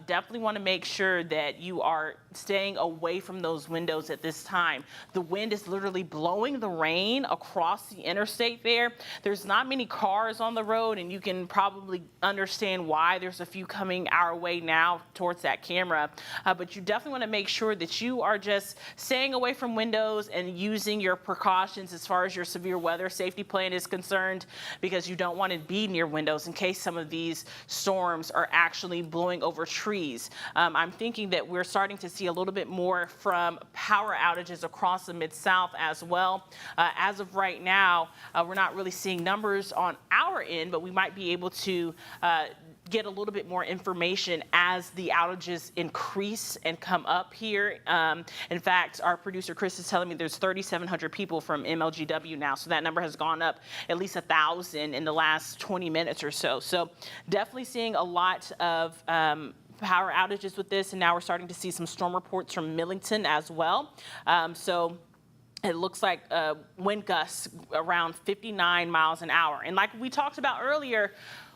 Definitely want to make sure that you are staying away from those windows at this time. The wind is literally blowing the rain across the interstate there. There's not many cars on the road, and you can probably understand why. There's a few coming our way now towards that camera. But you definitely want to make sure that you are just staying away from windows and using your precautions as far as your severe weather safety plan is concerned, because you don't want to be near windows in case some of these storms are actually blowing over trees. I'm thinking that we're starting to see a little bit more from power outages across the Mid-South as well. As of right now, we're not really seeing numbers on our end, but we might be able to get a little bit more information as the outages increase and come up here. In fact, our producer Chris is telling me there's 3,700 people from MLGW now, so that number has gone up at least 1,000 in the last 20 minutes or so. So definitely seeing a lot of power outages with this, and now we're starting to see some storm reports from Millington as well. So it looks like wind gusts around 59 miles an hour. And like we talked about earlier,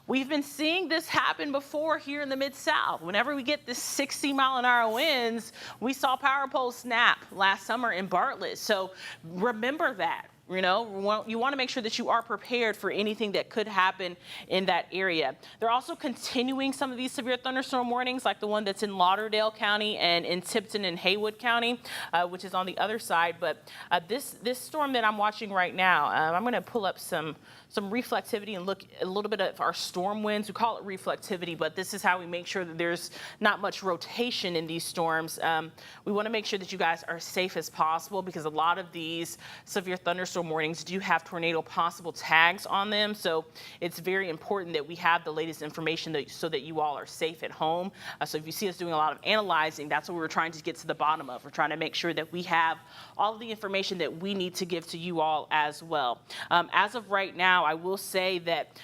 we've been seeing this happen before here in the Mid-South. Whenever we get this 60-mile-an-hour winds, we saw power poles snap last summer in Bartlett. So remember that. You know, you want to make sure that you are prepared for anything that could happen in that area. They're also continuing some of these severe thunderstorm warnings, like the one that's in Lauderdale County and in Tipton and Haywood County, which is on the other side. But this storm that I'm watching right now, I'm going to pull up some reflectivity and look a little bit at our storm winds. We call it reflectivity, but this is how we make sure that there's not much rotation in these storms. We want to make sure that you guys are safe as possible, because a lot of these severe thunderstorm warnings do have tornado possible tags on them. So it's very important that we have the latest information so that you all are safe at home. So if you see us doing a lot of analyzing, that's what we're trying to get to the bottom of. We're trying to make sure that we have all of the information that we need to give to you all as well. As of right now, I will say that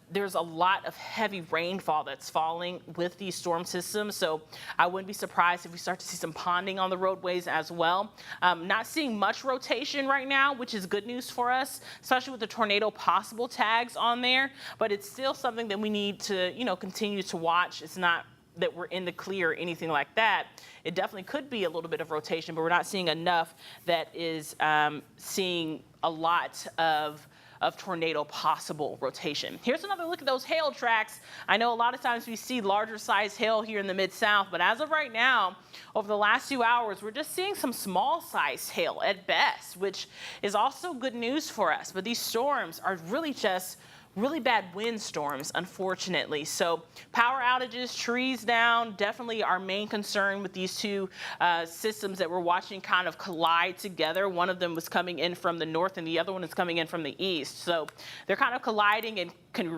there's a lot of heavy rainfall that's falling with these storm systems. So I wouldn't be surprised if we start to see some ponding on the roadways as well. Not seeing much rotation right now, which is good news for us, especially with the tornado possible tags on there. But it's still something that we need to, continue to watch. It's not that we're in the clear or anything like that. It definitely could be a little bit of rotation, but we're not seeing enough that is seeing a lot of tornado possible rotation. Here's another look at those hail tracks. I know a lot of times we see larger size hail here in the Mid-South, but as of right now, over the last few hours, we're just seeing some small size hail at best, which is also good news for us. But these storms are really just really bad windstorms, unfortunately. So power outages, trees down, definitely our main concern with these two systems that we're watching kind of collide together. One of them was coming in from the north and the other one is coming in from the east. So they're kind of colliding and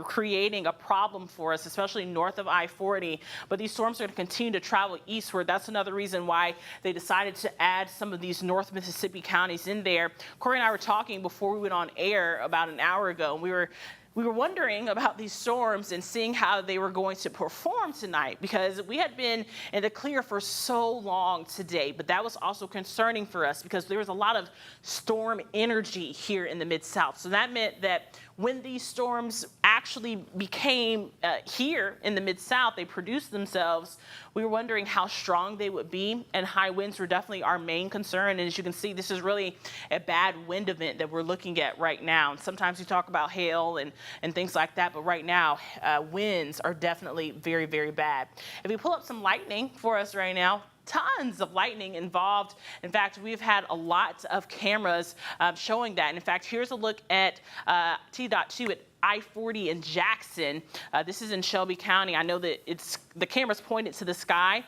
creating a problem for us, especially north of I-40. But these storms are going to continue to travel eastward. That's another reason why they decided to add some of these North Mississippi counties in there. Corey and I were talking before we went on air about an hour ago, and we were wondering about these storms and seeing how they were going to perform tonight, because we had been in the clear for so long today, but that was also concerning for us because there was a lot of storm energy here in the Mid-South. So that meant that when these storms actually became here in the Mid-South, they produced themselves, we were wondering how strong they would be, and high winds were definitely our main concern. And as you can see, this is really a bad wind event that we're looking at right now. And sometimes we talk about hail and things like that, but right now, winds are definitely very, very bad. If we pull up some lightning for us right now, tons of lightning involved. In fact, we've had a lot of cameras showing that. And in fact, here's a look at T.2 at I-40 in Jackson. This is in Shelby County. I know that the camera's pointed to the sky.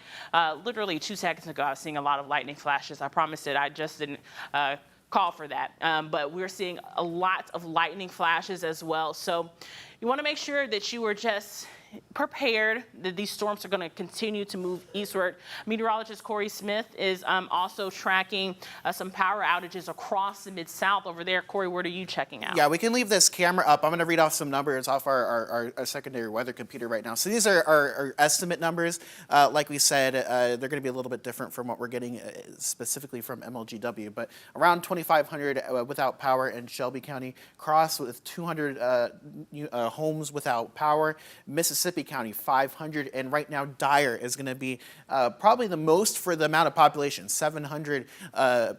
Literally 2 seconds ago, I was seeing a lot of lightning flashes. I promised it. I just didn't call for that. But we're seeing a lot of lightning flashes as well. So you want to make sure that you are just prepared that these storms are going to continue to move eastward. Meteorologist Corey Smith is also tracking some power outages across the Mid-South over there. Corey, what are you checking out? Yeah, we can leave this camera up. I'm going to read off some numbers off our secondary weather computer right now. So these are our estimate numbers. Like we said, they're going to be a little bit different from what we're getting specifically from MLGW, but around 2,500 without power in Shelby County, Cross with 200 homes without power, Mississippi County 500, and right now Dyer is going to be probably the most for the amount of population, 700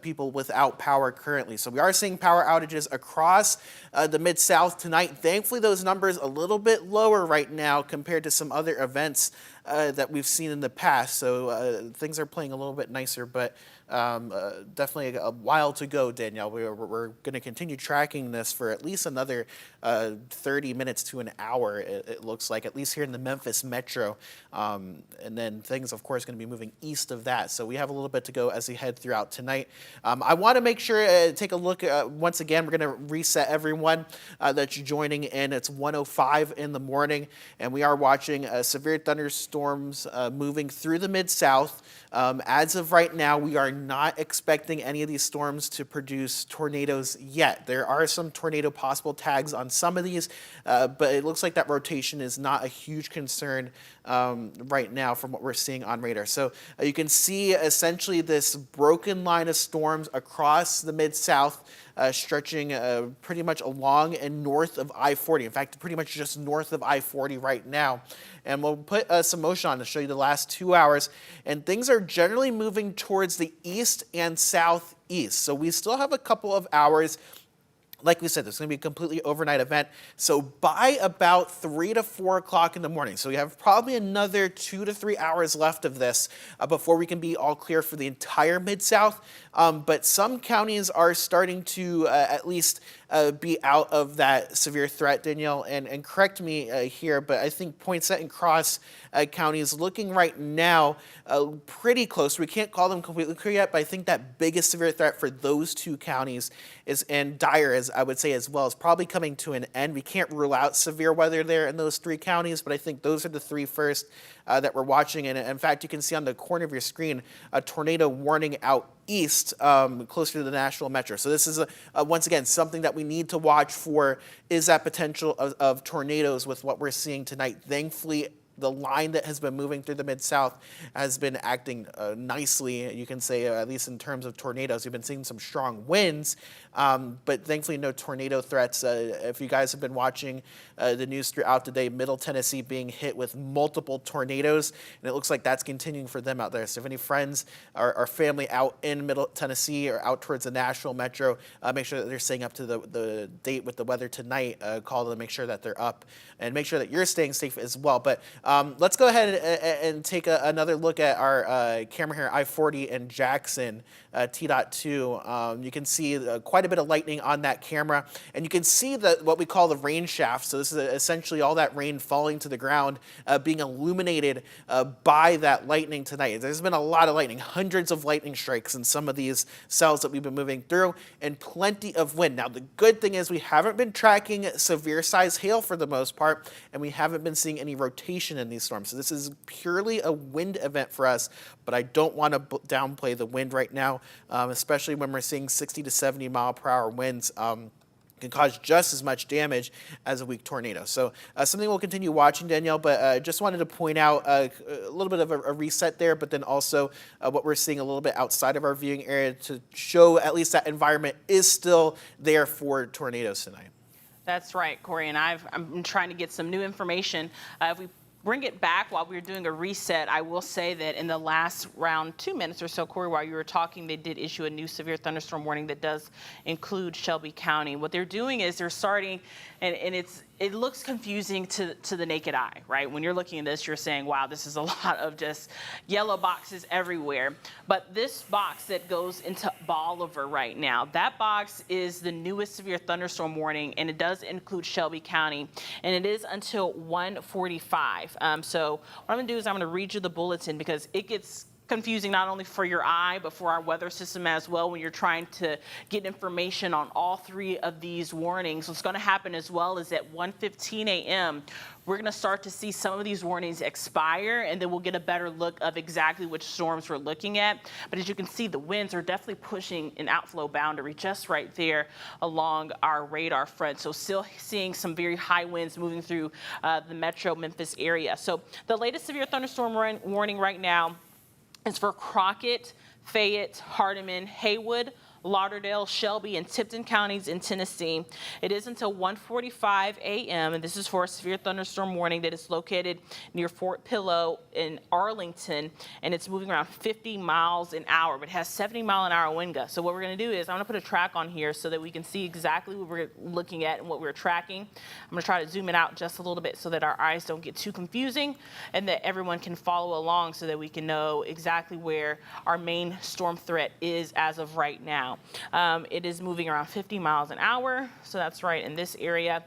people without power currently. So we are seeing power outages across the Mid-South tonight. Thankfully, those numbers a little bit lower right now compared to some other events that we've seen in the past. So things are playing a little bit nicer, but definitely a while to go, Danielle. We're going to continue tracking this for at least another 30 minutes to an hour, it looks like, at least here in the Memphis metro. And then things, of course, going to be moving east of that. So we have a little bit to go as we head throughout tonight. I want to make sure, take a look, once again, we're going to reset everyone that you're joining in. It's 1:05 in the morning, and we are watching severe thunderstorms moving through the Mid-South. As of right now, we are not expecting any of these storms to produce tornadoes yet. There are some tornado possible tags on some of these, but it looks like that rotation is not a huge concern right now from what we're seeing on radar. So you can see essentially this broken line of storms across the Mid-South, stretching pretty much along and north of I-40. In fact, pretty much just north of I-40 right now. And we'll put some motion on to show you the last 2 hours. And things are generally moving towards the east and southeast. So we still have a couple of hours. Like we said, this is going to be a completely overnight event. So by about 3 to 4 o'clock in the morning, so we have probably another 2 to 3 hours left of this before we can be all clear for the entire Mid-South. But some counties are starting to at least be out of that severe threat, Danielle. And correct me here, but I think Poinsett and Cross counties looking right now pretty close. We can't call them completely clear yet, but I think that biggest severe threat for those two counties is, and Dyer, as I would say as well, is probably coming to an end. We can't rule out severe weather there in those three counties, but I think those are the three first that we're watching. And in fact, you can see on the corner of your screen a tornado warning out east, closer to the Nashville metro. So this is, once again, something that we need to watch for, is that potential of tornadoes with what we're seeing tonight. Thankfully, the line that has been moving through the Mid-South has been acting nicely, you can say, at least in terms of tornadoes. We've been seeing some strong winds, but thankfully no tornado threats. If you guys have been watching the news throughout the day, Middle Tennessee being hit with multiple tornadoes, and it looks like that's continuing for them out there. So if any friends or family out in Middle Tennessee or out towards the Nashville metro, make sure that they're staying up to the date with the weather tonight. Call them, make sure that they're up, and make sure that you're staying safe as well. But Let's go ahead and take another look at our camera here, I-40 and Jackson, T.2. You can see quite a bit of lightning on that camera, and you can see what we call the rain shaft. So this is essentially all that rain falling to the ground, being illuminated by that lightning tonight. There's been a lot of lightning, hundreds of lightning strikes in some of these cells that we've been moving through, and plenty of wind. Now, the good thing is we haven't been tracking severe size hail for the most part, and we haven't been seeing any rotation in these storms. So this is purely a wind event for us, but I don't want to downplay the wind right now, especially when we're seeing 60 to 70 mile per hour winds. Can cause just as much damage as a weak tornado. So something we'll continue watching, Danielle, but just wanted to point out a little bit of a reset there, but then also what we're seeing a little bit outside of our viewing area to show at least that environment is still there for tornadoes tonight. That's right, Corey, and I'm trying to get some new information. If we bring it back while we were doing a reset, I will say that in the last round 2 minutes or so, Corey, while you were talking, they did issue a new severe thunderstorm warning that does include Shelby County. What they're doing is they're starting, and it looks confusing to the naked eye, right? When you're looking at this, you're saying, wow, this is a lot of just yellow boxes everywhere. But this box that goes into Bolivar right now, that box is the newest severe thunderstorm warning, and it does include Shelby County, and it is until 1:45. So what I'm going to do is I'm going to read you the bulletin because it gets confusing not only for your eye, but for our weather system as well when you're trying to get information on all three of these warnings. What's going to happen as well is at 1:15 a.m., we're going to start to see some of these warnings expire, and then we'll get a better look of exactly which storms we're looking at. But as you can see, the winds are definitely pushing an outflow boundary just right there along our radar front. So still seeing some very high winds moving through the metro Memphis area. So the latest severe thunderstorm warning right now is for Crockett, Fayette, Hardeman, Haywood, Lauderdale, Shelby, and Tipton counties in Tennessee. It is until 1:45 a.m., and this is for a severe thunderstorm warning that is located near Fort Pillow in Arlington, and it's moving around 50 miles an hour, but it has 70-mile-an-hour wind gusts. So what we're going to do is I'm going to put a track on here so that we can see exactly what we're looking at and what we're tracking. I'm going to try to zoom it out just a little bit so that our eyes don't get too confusing and that everyone can follow along so that we can know exactly where our main storm threat is as of right now. It is moving around 50 miles an hour, so that's right in this area.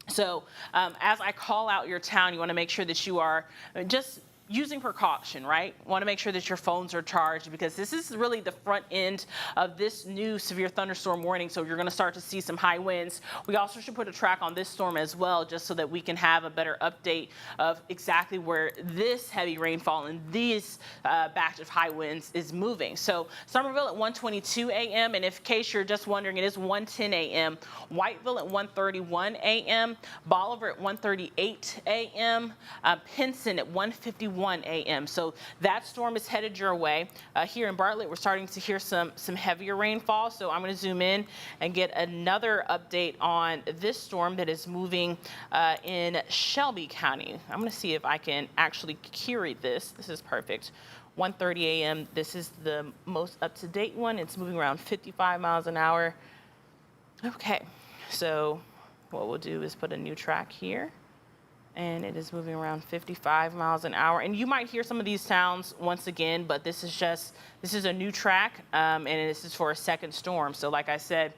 So as I call out your town, you want to make sure that you are just using precaution, right? Want to make sure that your phones are charged because this is really the front end of this new severe thunderstorm warning. So you're going to start to see some high winds. We also should put a track on this storm as well, just so that we can have a better update of exactly where this heavy rainfall and these batch of high winds is moving. So Somerville at 1:22 a.m. and in case you're just wondering, it is 1:10 a.m. Whiteville at 1:31 a.m. Bolivar at 1:38 a.m. Pinson at 1:51 a.m. So that storm is headed your way. Here in Bartlett, we're starting to hear some heavier rainfall. So I'm going to zoom in and get another update on this storm that is moving in Shelby County. I'm going to see if I can actually curate this. This is perfect. 1:30 a.m. This is the most up-to-date one. It's moving around 55 miles an hour. Okay, so what we'll do is put a new track here. And it is moving around 55 miles an hour. And you might hear some of these sounds once again, but this is a new track, and this is for a second storm. So like I said,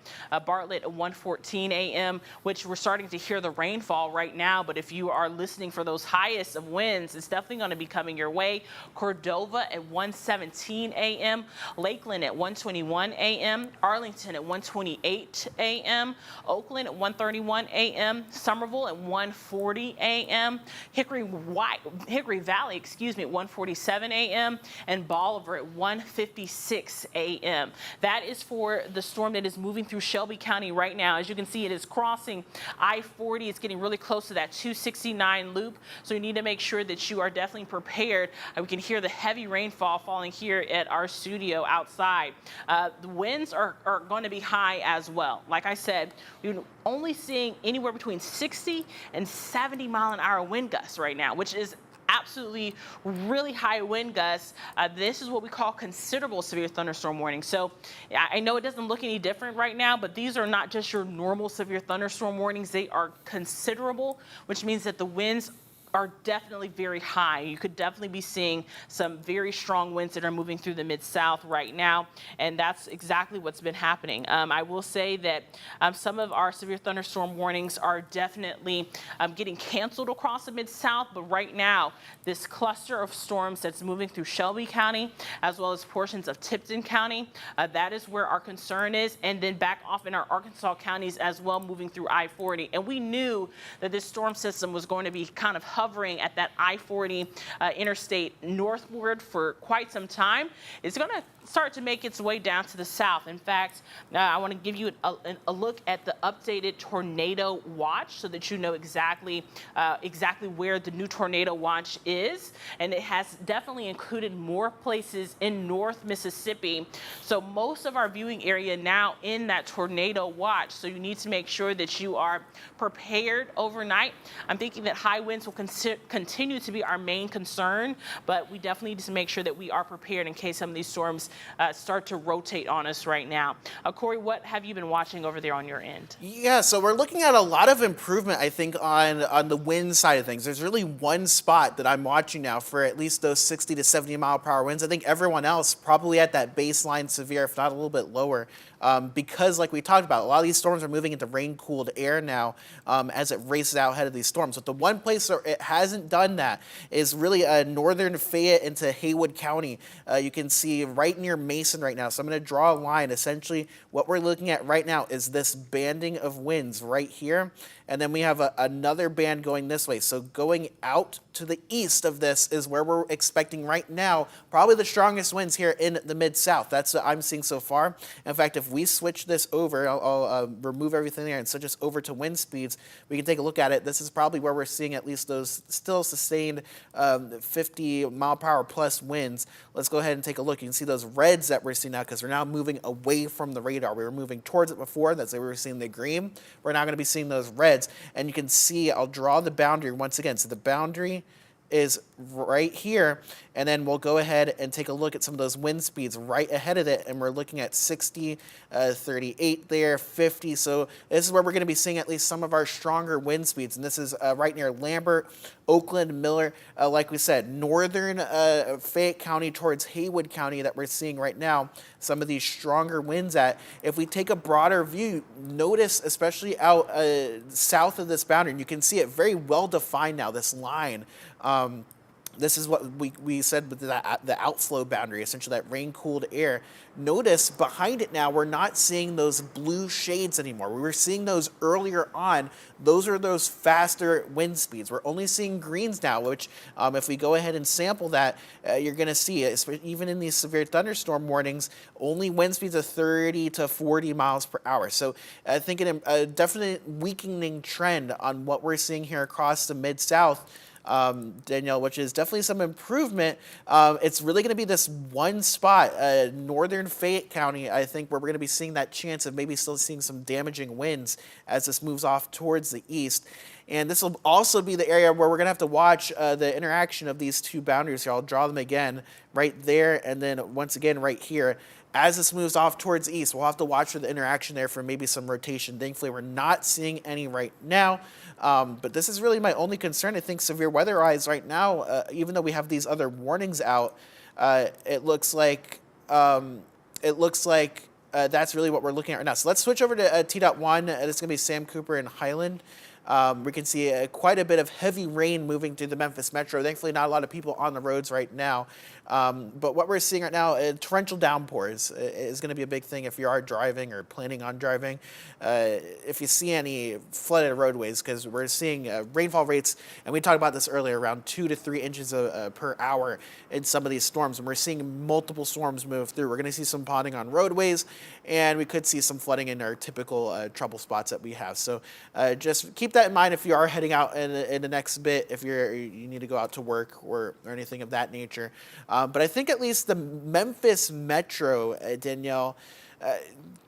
Bartlett at 1:14 a.m., which we're starting to hear the rainfall right now, but if you are listening for those highest of winds, it's definitely going to be coming your way. Cordova at 1:17 a.m., Lakeland at 1:21 a.m., Arlington at 1:28 a.m., Oakland at 1:31 a.m., Somerville at 1:40 a.m., Hickory Valley, at 1:47 a.m., and Bolivar at 1:56 a.m. That is for the storm that is moving through Shelby County right now. As you can see, it is crossing I-40. It's getting really close to that 269 loop, so you need to make sure that you are definitely prepared. We can hear the heavy rainfall falling here at our studio outside. The winds are going to be high as well. Like I said, we're only seeing anywhere between 60 and 70-mile-an-hour wind gusts right now, which is absolutely really high wind gusts. This is what we call considerable severe thunderstorm warning. So I know it doesn't look any different right now, but these are not just your normal severe thunderstorm warnings. They are considerable, which means that the winds are definitely very high. You could definitely be seeing some very strong winds that are moving through the Mid-South right now, and that's exactly what's been happening. I will say that some of our severe thunderstorm warnings are definitely getting canceled across the Mid-South, but right now, this cluster of storms that's moving through Shelby County, as well as portions of Tipton County, that is where our concern is, and then back off in our Arkansas counties as well, moving through I-40. And we knew that this storm system was going to be kind of hovering at that I-40 interstate northward for quite some time. It's going to start to make its way down to the south. In fact, I want to give you a look at the updated tornado watch so that you know exactly where the new tornado watch is. And it has definitely included more places in North Mississippi. So most of our viewing area now in that tornado watch. So you need to make sure that you are prepared overnight. I'm thinking that high winds will continue to be our main concern, but we definitely need to make sure that we are prepared in case some of these storms start to rotate on us right now. Corey, what have you been watching over there on your end? Yeah, so we're looking at a lot of improvement, I think, on the wind side of things. There's really one spot that I'm watching now for at least those 60 to 70 mile per hour winds. I think everyone else probably at that baseline severe, if not a little bit lower. Because like we talked about, a lot of these storms are moving into rain-cooled air now as it races out ahead of these storms. But the one place where it hasn't done that is really northern Fayette into Haywood County. You can see right near Mason right now. So I'm going to draw a line. Essentially, what we're looking at right now is this banding of winds right here. And then we have another band going this way. So going out to the east of this is where we're expecting right now probably the strongest winds here in the Mid-South. That's what I'm seeing so far. In fact, if we switch this over, I'll remove everything there and switch this over to wind speeds, we can take a look at it. This is probably where we're seeing at least those still sustained 50 mile per hour plus winds. Let's go ahead and take a look. You can see those reds that we're seeing now because we're now moving away from the radar. We were moving towards it before. That's why we were seeing the green. We're now going to be seeing those reds. And you can see, I'll draw the boundary once again. So the boundary is right here, and then we'll go ahead and take a look at some of those wind speeds right ahead of it, and we're looking at 60, 38 there, 50. So this is where we're going to be seeing at least some of our stronger wind speeds, and this is right near Lambert, Oakland, Miller, like we said, northern Fayette County towards Haywood County that we're seeing right now some of these stronger winds at. If we take a broader view, notice especially out south of this boundary, and you can see it very well defined now, this line. This is what we said with the outflow boundary, essentially that rain-cooled air. Notice behind it now, we're not seeing those blue shades anymore. We were seeing those earlier on. Those are those faster wind speeds. We're only seeing greens now, which if we go ahead and sample that, you're going to see, even in these severe thunderstorm warnings, only wind speeds of 30 to 40 miles per hour. So I think a definite weakening trend on what we're seeing here across the Mid-South. Danielle, which is definitely some improvement. It's really going to be this one spot, northern Fayette County, I think, where we're going to be seeing that chance of maybe still seeing some damaging winds as this moves off towards the east. And this will also be the area where we're going to have to watch the interaction of these two boundaries here. I'll draw them again right there, and then once again right here. As this moves off towards the east, we'll have to watch for the interaction there for maybe some rotation. Thankfully, we're not seeing any right now. But this is really my only concern. I think severe weather-wise right now, even though we have these other warnings out, it looks like that's really what we're looking at right now. So let's switch over to T.1. This is going to be Sam Cooper and Highland. We can see quite a bit of heavy rain moving through the Memphis metro. Thankfully, not a lot of people on the roads right now. But what we're seeing right now, torrential downpours is going to be a big thing if you are driving or planning on driving. If you see any flooded roadways, because we're seeing rainfall rates, and we talked about this earlier, around 2 to 3 inches per hour in some of these storms. And we're seeing multiple storms move through. We're going to see some ponding on roadways, and we could see some flooding in our typical trouble spots that we have. So just keep that in mind if you are heading out in the next bit, if you need to go out to work or anything of that nature. But I think at least the Memphis metro, Danielle,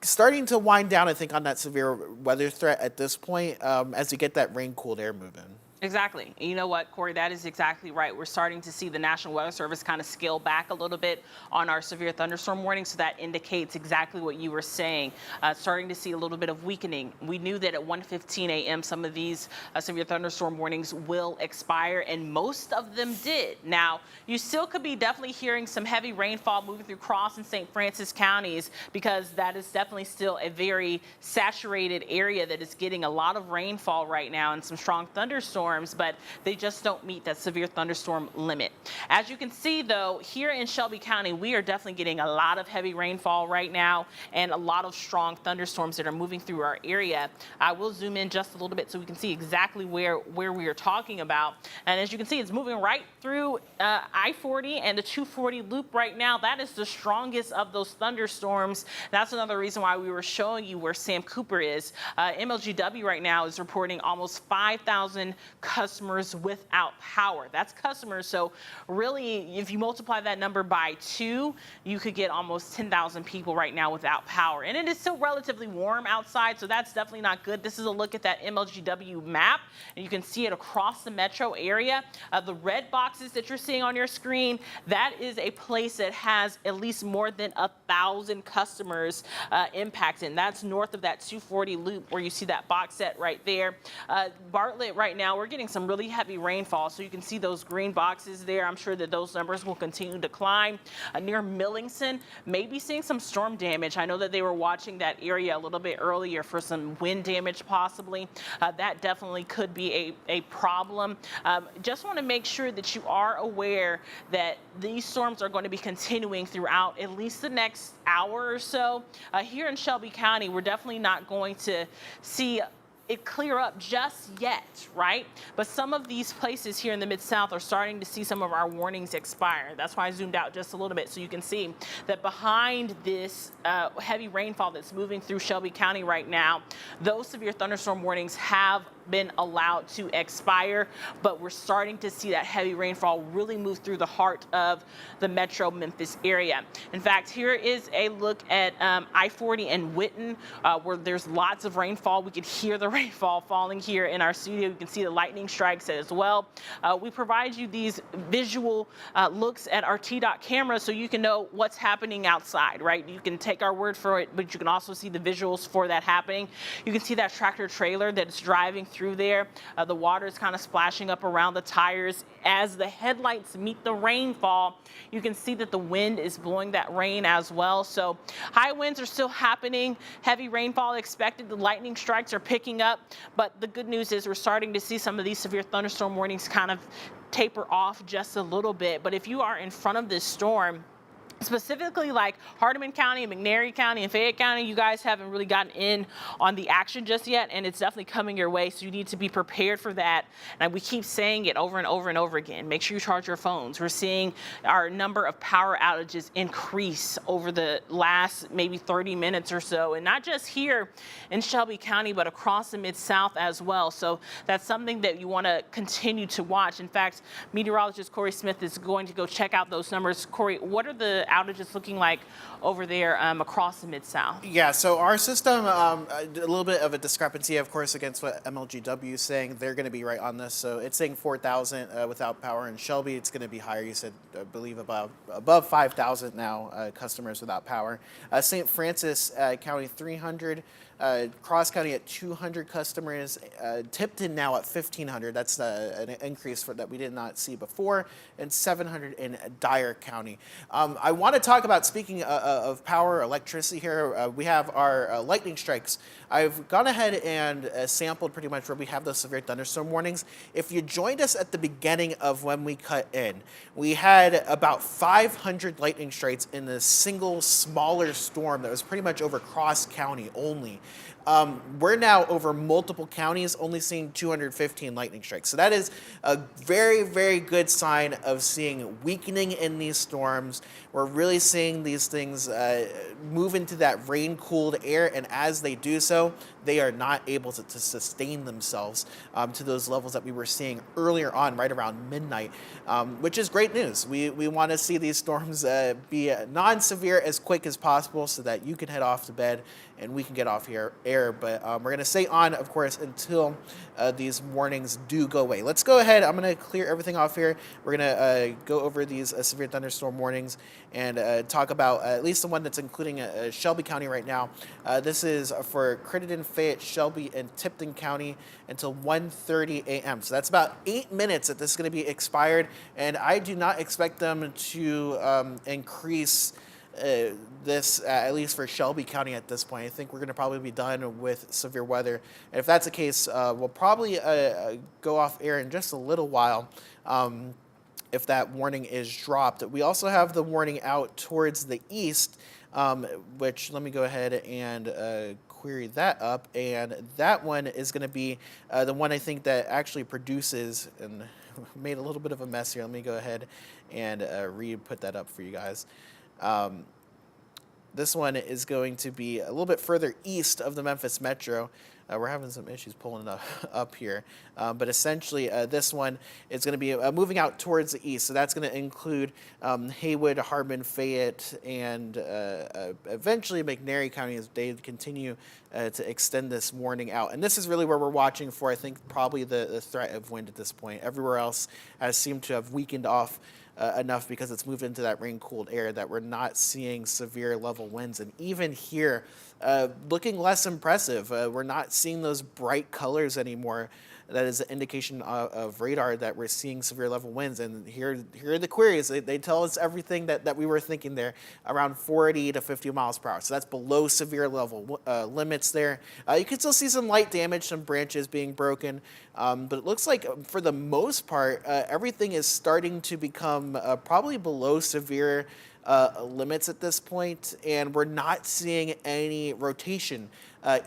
starting to wind down, I think, on that severe weather threat at this point as you get that rain-cooled air moving. Exactly. And you know what, Corey, that is exactly right. We're starting to see the National Weather Service kind of scale back a little bit on our severe thunderstorm warning. So that indicates exactly what you were saying. Starting to see a little bit of weakening. We knew that at 1:15 a.m. some of these severe thunderstorm warnings will expire, and most of them did. Now, you still could be definitely hearing some heavy rainfall moving through Cross and St. Francis counties, because that is definitely still a very saturated area that is getting a lot of rainfall right now and some strong thunderstorms, but they just don't meet that severe thunderstorm limit. As you can see, though, here in Shelby County, we are definitely getting a lot of heavy rainfall right now and a lot of strong thunderstorms that are moving through our area. I will zoom in just a little bit so we can see exactly where we are talking about. And as you can see, it's moving right through I-40 and the 240 loop right now. That is the strongest of those thunderstorms. That's another reason why we were showing you where Sam Cooper is. MLGW right now is reporting almost 5,000 customers without power. That's customers. So really, if you multiply that number by 2, you could get almost 10,000 people right now without power. And it is still relatively warm outside, so that's definitely not good. This is a look at that MLGW map, and you can see it across the metro area. The red boxes that you're seeing on your screen, that is a place that has at least more than 1,000 customers impacted. That's north of that 240 loop where you see that box set right there. Bartlett right now, we're getting some really heavy rainfall, so you can see those green boxes there. I'm sure that those numbers will continue to climb. Near Millington, maybe seeing some storm damage. I know that they were watching that area a little bit earlier for some wind damage possibly. That definitely could be a problem. Just want to make sure that you are aware that these storms are going to be continuing throughout at least the next hour or so. Here in Shelby County, we're definitely not going to see it clear up just yet, right? But some of these places here in the Mid-South are starting to see some of our warnings expire. That's why I zoomed out just a little bit so you can see that behind this heavy rainfall that's moving through Shelby County right now, those severe thunderstorm warnings have been allowed to expire, but we're starting to see that heavy rainfall really move through the heart of the metro Memphis area. In fact, here is a look at I-40 and Whitten, where there's lots of rainfall. We could hear the rainfall falling here in our studio. You can see the lightning strikes as well. We provide you these visual looks at our T-Dot camera so you can know what's happening outside, right? You can take our word for it, but you can also see the visuals for that happening. You can see that tractor trailer that's driving through there. The water is kind of splashing up around the tires. As the headlights meet the rainfall, you can see that the wind is blowing that rain as well. So high winds are still happening. Heavy rainfall expected. The lightning strikes are picking up. But the good news is we're starting to see some of these severe thunderstorm warnings kind of taper off just a little bit. But if you are in front of this storm, specifically like Hardeman County and McNairy County and Fayette County, you guys haven't really gotten in on the action just yet, and it's definitely coming your way, so you need to be prepared for that. And we keep saying it over and over and over again. Make sure you charge your phones. We're seeing our number of power outages increase over the last maybe 30 minutes or so, and not just here in Shelby County, but across the Mid-South as well. So that's something that you want to continue to watch. In fact, meteorologist Corey Smith is going to go check out those numbers. Corey, what are the outages looking like over there across the Mid-South? Yeah, so our system, a little bit of a discrepancy, of course, against what MLGW is saying. They're going to be right on this. So it's saying 4,000 without power. In Shelby, it's going to be higher. You said, I believe, above 5,000 now customers without power. St. Francis County, 300. Cross County at 200 customers, Tipton now at 1,500. That's an increase that we did not see before, and 700 in Dyer County. I want to talk about, speaking of power, electricity here, we have our lightning strikes. I've gone ahead and sampled pretty much where we have those severe thunderstorm warnings. If you joined us at the beginning of when we cut in, we had about 500 lightning strikes in a single smaller storm that was pretty much over Cross County only. We're now over multiple counties only seeing 215 lightning strikes. So that is a very, very good sign of seeing weakening in these storms. We're really seeing these things move into that rain-cooled air, and as they do so, they are not able to sustain themselves to those levels that we were seeing earlier on, right around midnight, which is great news. We want to see these storms be non-severe as quick as possible so that you can head off to bed and we can get off here air. But we're going to stay on, of course, until these warnings do go away. Let's go ahead. I'm going to clear everything off here. We're going to go over these severe thunderstorm warnings and talk about at least the one that's including Shelby County right now. This is for Crittenden, Fayette, Shelby, and Tipton County until 1:30 a.m. So that's about 8 minutes that this is going to be expired, and I do not expect them to increase this, at least for Shelby County at this point. I think we're going to probably be done with severe weather. And if that's the case, we'll probably go off air in just a little while if that warning is dropped. We also have the warning out towards the east, which let me go ahead and query that up. And that one is going to be the one I think that actually produces, and made a little bit of a mess here. Let me go ahead and re-put that up for you guys. This one is going to be a little bit further east of the Memphis Metro. We're having some issues pulling it up here. But essentially, this one is going to be moving out towards the east. So that's going to include Haywood, Harbin, Fayette, and eventually McNairy County as they continue to extend this warning out. And this is really where we're watching for, I think, probably the threat of wind at this point. Everywhere else has seemed to have weakened off enough because it's moved into that rain-cooled air that we're not seeing severe level winds. And even here, looking less impressive. We're not seeing those bright colors anymore. That is an indication of radar that we're seeing severe level winds. And here are the queries. They tell us everything that we were thinking there, around 40 to 50 miles per hour. So that's below severe level limits there. You can still see some light damage, some branches being broken. But it looks like for the most part, everything is starting to become probably below severe limits at this point, and we're not seeing any rotation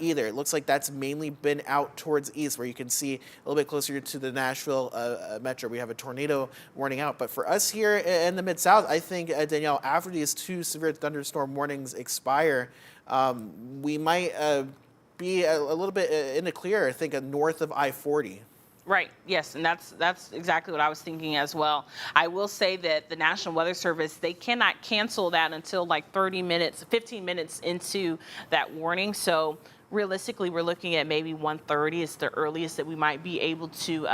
either. It looks like that's mainly been out towards east, where you can see a little bit closer to the Nashville metro. We have a tornado warning out. But for us here in the Mid-South, I think, Danielle, after these 2 severe thunderstorm warnings expire, we might be a little bit in the clear, I think, north of I-40. Right. Yes, and that's exactly what I was thinking as well. I will say that the National Weather Service, they cannot cancel that until like 15 minutes into that warning. So realistically, we're looking at maybe 1:30 is the earliest that we might be able to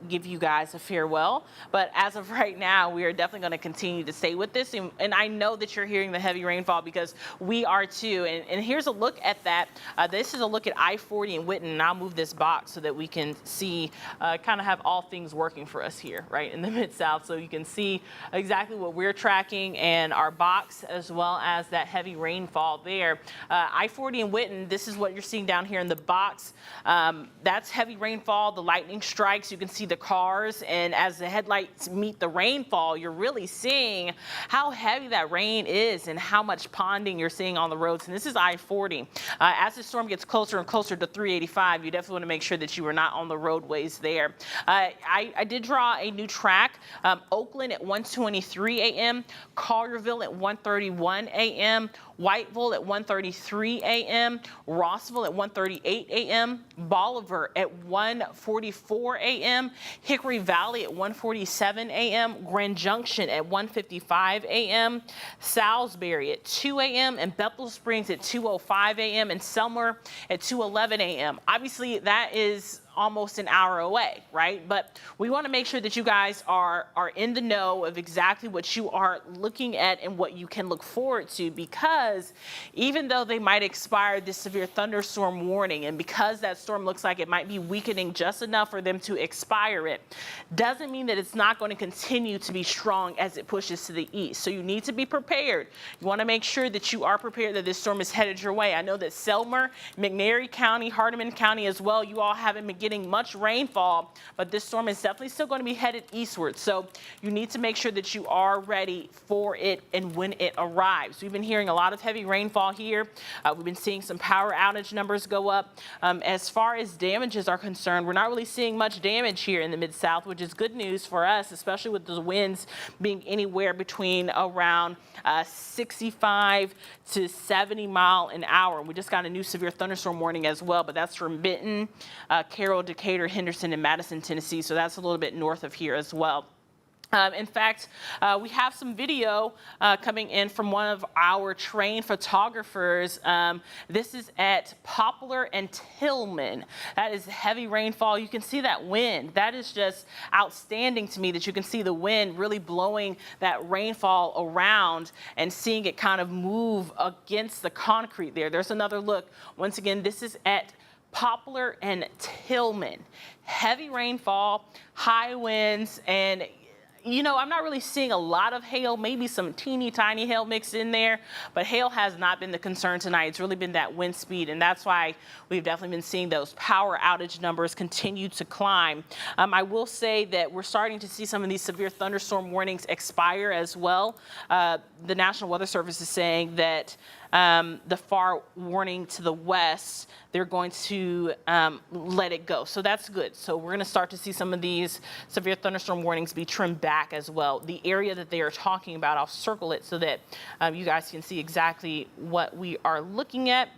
give you guys a farewell. But as of right now, we are definitely going to continue to stay with this. And I know that you're hearing the heavy rainfall because we are too. And here's a look at that. This is a look at I-40 and Whitten. And I'll move this box so that we can see, kind of have all things working for us here, right, in the Mid-South. So you can see exactly what we're tracking and our box, as well as that heavy rainfall there. I-40 and Whitten, this is what you're seeing down here in the box. That's heavy rainfall. The lightning strikes. You can see the cars, and as the headlights meet the rainfall, you're really seeing how heavy that rain is and how much ponding you're seeing on the roads. And this is I-40. As the storm gets closer and closer to 385, you definitely want to make sure that you are not on the roadways there. I did draw a new track. Oakland at 1:23 a.m., Collierville at 1:31 a.m., Whiteville at 1:33 a.m., Rossville at 1:38 a.m., Bolivar at 1:44 a.m., Hickory Valley at 1:47 a.m., Grand Junction at 1:55 a.m., Salisbury at 2 a.m., and Bethel Springs at 2:05 a.m., and Selmer at 2:11 a.m. Obviously, that is almost an hour away, right? But we want to make sure that you guys are in the know of exactly what you are looking at and what you can look forward to, because even though they might expire this severe thunderstorm warning, and because that storm looks like it might be weakening just enough for them to expire it, doesn't mean that it's not going to continue to be strong as it pushes to the east. So you need to be prepared. You want to make sure that you are prepared that this storm is headed your way. I know that Selmer, McNairy County, Hardeman County as well, you all have in McGee getting much rainfall, but this storm is definitely still going to be headed eastward. So you need to make sure that you are ready for it and when it arrives. We've been hearing a lot of heavy rainfall here. We've been seeing some power outage numbers go up. As far as damages are concerned, we're not really seeing much damage here in the Mid-South, which is good news for us, especially with the winds being anywhere between around 65 to 70 mile an hour. We just got a new severe thunderstorm warning as well, but that's from Benton, Carroll, Decatur, Henderson, and Madison, Tennessee. So that's a little bit north of here as well. In fact, we have some video coming in from one of our trained photographers. This is at Poplar and Tillman. That is heavy rainfall. You can see that wind. That is just outstanding to me, that you can see the wind really blowing that rainfall around and seeing it kind of move against the concrete there. There's another look. Once again, this is at Poplar and Tillman. Heavy rainfall, high winds, and you know, I'm not really seeing a lot of hail, maybe some teeny tiny hail mixed in there, but hail has not been the concern tonight. It's really been that wind speed, and that's why we've definitely been seeing those power outage numbers continue to climb. I will say that we're starting to see some of these severe thunderstorm warnings expire as well. The National Weather Service is saying that the far warning to the west, they're going to let it go. So that's good. So we're going to start to see some of these severe thunderstorm warnings be trimmed back as well. The area that they are talking about, I'll circle it so that you guys can see exactly what we are looking at.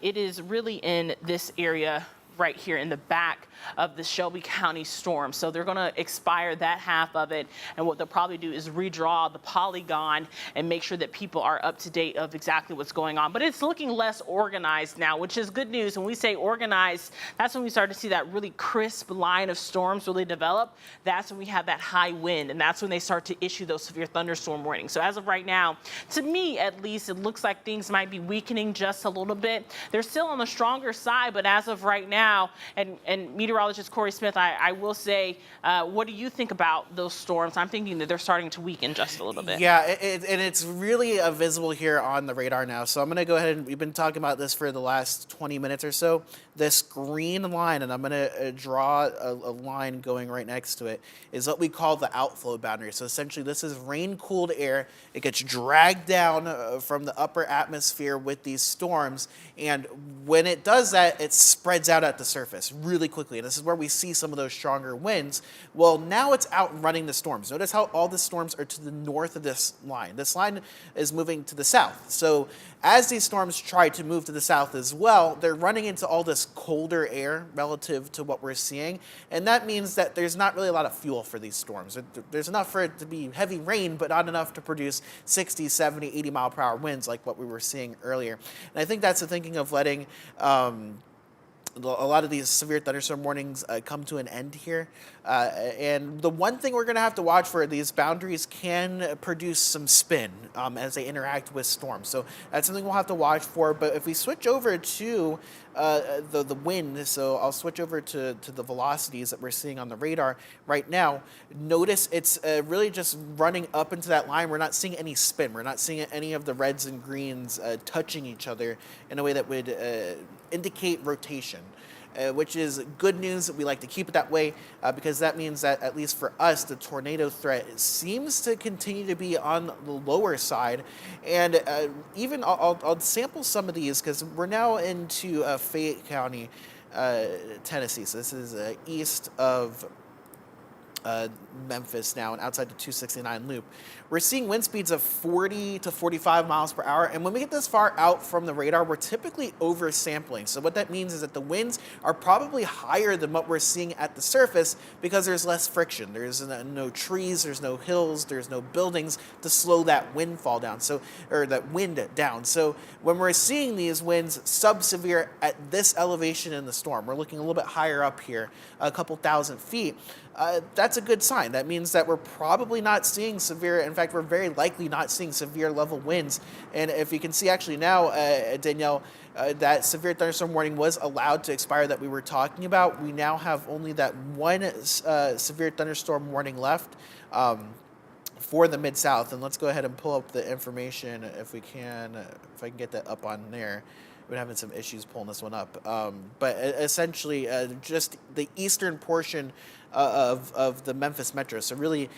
It is really in this area right here in the back of the Shelby County storm. So they're going to expire that half of it. And what they'll probably do is redraw the polygon and make sure that people are up to date of exactly what's going on. But it's looking less organized now, which is good news. When we say organized, that's when we start to see that really crisp line of storms really develop. That's when we have that high wind, and that's when they start to issue those severe thunderstorm warnings. So as of right now, to me at least, it looks like things might be weakening just a little bit. They're still on the stronger side, but as of right now, and meteorologist Corey Smith, I will say, what do you think about those storms? I'm thinking that they're starting to weaken just a little bit. Yeah, and it's really visible here on the radar now. So I'm going to go ahead and we've been talking about this for the last 20 minutes or so. This green line, and I'm going to draw a line going right next to it, is what we call the outflow boundary. So essentially, this is rain-cooled air. It gets dragged down from the upper atmosphere with these storms, and when it does that, it spreads out at the surface really quickly. And this is where we see some of those stronger winds. Well, now it's outrunning the storms. Notice how all the storms are to the north of this line. This line is moving to the south. So as these storms try to move to the south as well, they're running into all this colder air relative to what we're seeing. And that means that there's not really a lot of fuel for these storms. There's enough for it to be heavy rain, but not enough to produce 60, 70, 80 mile per hour winds like what we were seeing earlier. And I think that's the thinking of letting a lot of these severe thunderstorm warnings come to an end here. And the one thing we're going to have to watch for, these boundaries can produce some spin as they interact with storms. So that's something we'll have to watch for. But if we switch over to the wind, so I'll switch over to the velocities that we're seeing on the radar right now. Notice it's really just running up into that line. We're not seeing any spin. We're not seeing any of the reds and greens touching each other in a way that would indicate rotation. Which is good news. We like to keep it that way because that means that, at least for us, the tornado threat seems to continue to be on the lower side. And even I'll sample some of these because we're now into Fayette County, Tennessee. So this is east of Memphis now and outside the 269 loop. We're seeing wind speeds of 40 to 45 miles per hour. And when we get this far out from the radar, we're typically oversampling. So what that means is that the winds are probably higher than what we're seeing at the surface because there's less friction. There's no trees, there's no hills, there's no buildings to slow that wind fall down. So, or that wind down. So when we're seeing these winds sub-severe at this elevation in the storm, we're looking a little bit higher up here, a couple thousand feet. That's a good sign. That means that we're probably not seeing severe, in fact, we're very likely not seeing severe level winds. And if you can see actually now, Danielle, that severe thunderstorm warning was allowed to expire that we were talking about. We now have only that one severe thunderstorm warning left for the Mid-South. And let's go ahead and pull up the information if we can, if I can get that up on there. we've been having some issues pulling this one up. But essentially, just the eastern portion of the Memphis metro. So really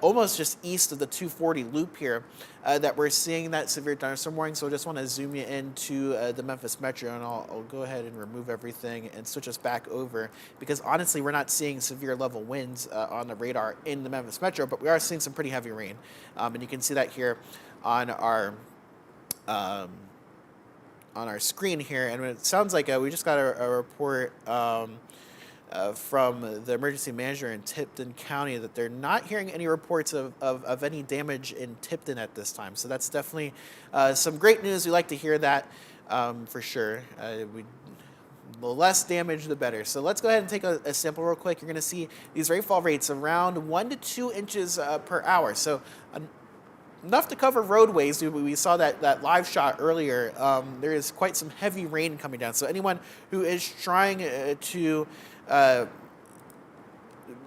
almost just east of the 240 loop here that we're seeing that severe thunderstorm warning. So I just want to zoom you into the Memphis metro, and I'll go ahead and remove everything and switch us back over, because honestly we're not seeing severe level winds on the radar in the Memphis metro, but we are seeing some pretty heavy rain. And you can see that here on our screen here. And it sounds like we just got a report from the emergency manager in Tipton County that they're not hearing any reports of any damage in Tipton at this time. So that's definitely some great news. We like to hear that for sure. The less damage, the better. So let's go ahead and take a sample real quick. You're going to see these rainfall rates around 1 to 2 inches per hour. So enough to cover roadways. We saw that live shot earlier. There is quite some heavy rain coming down. So anyone who is trying to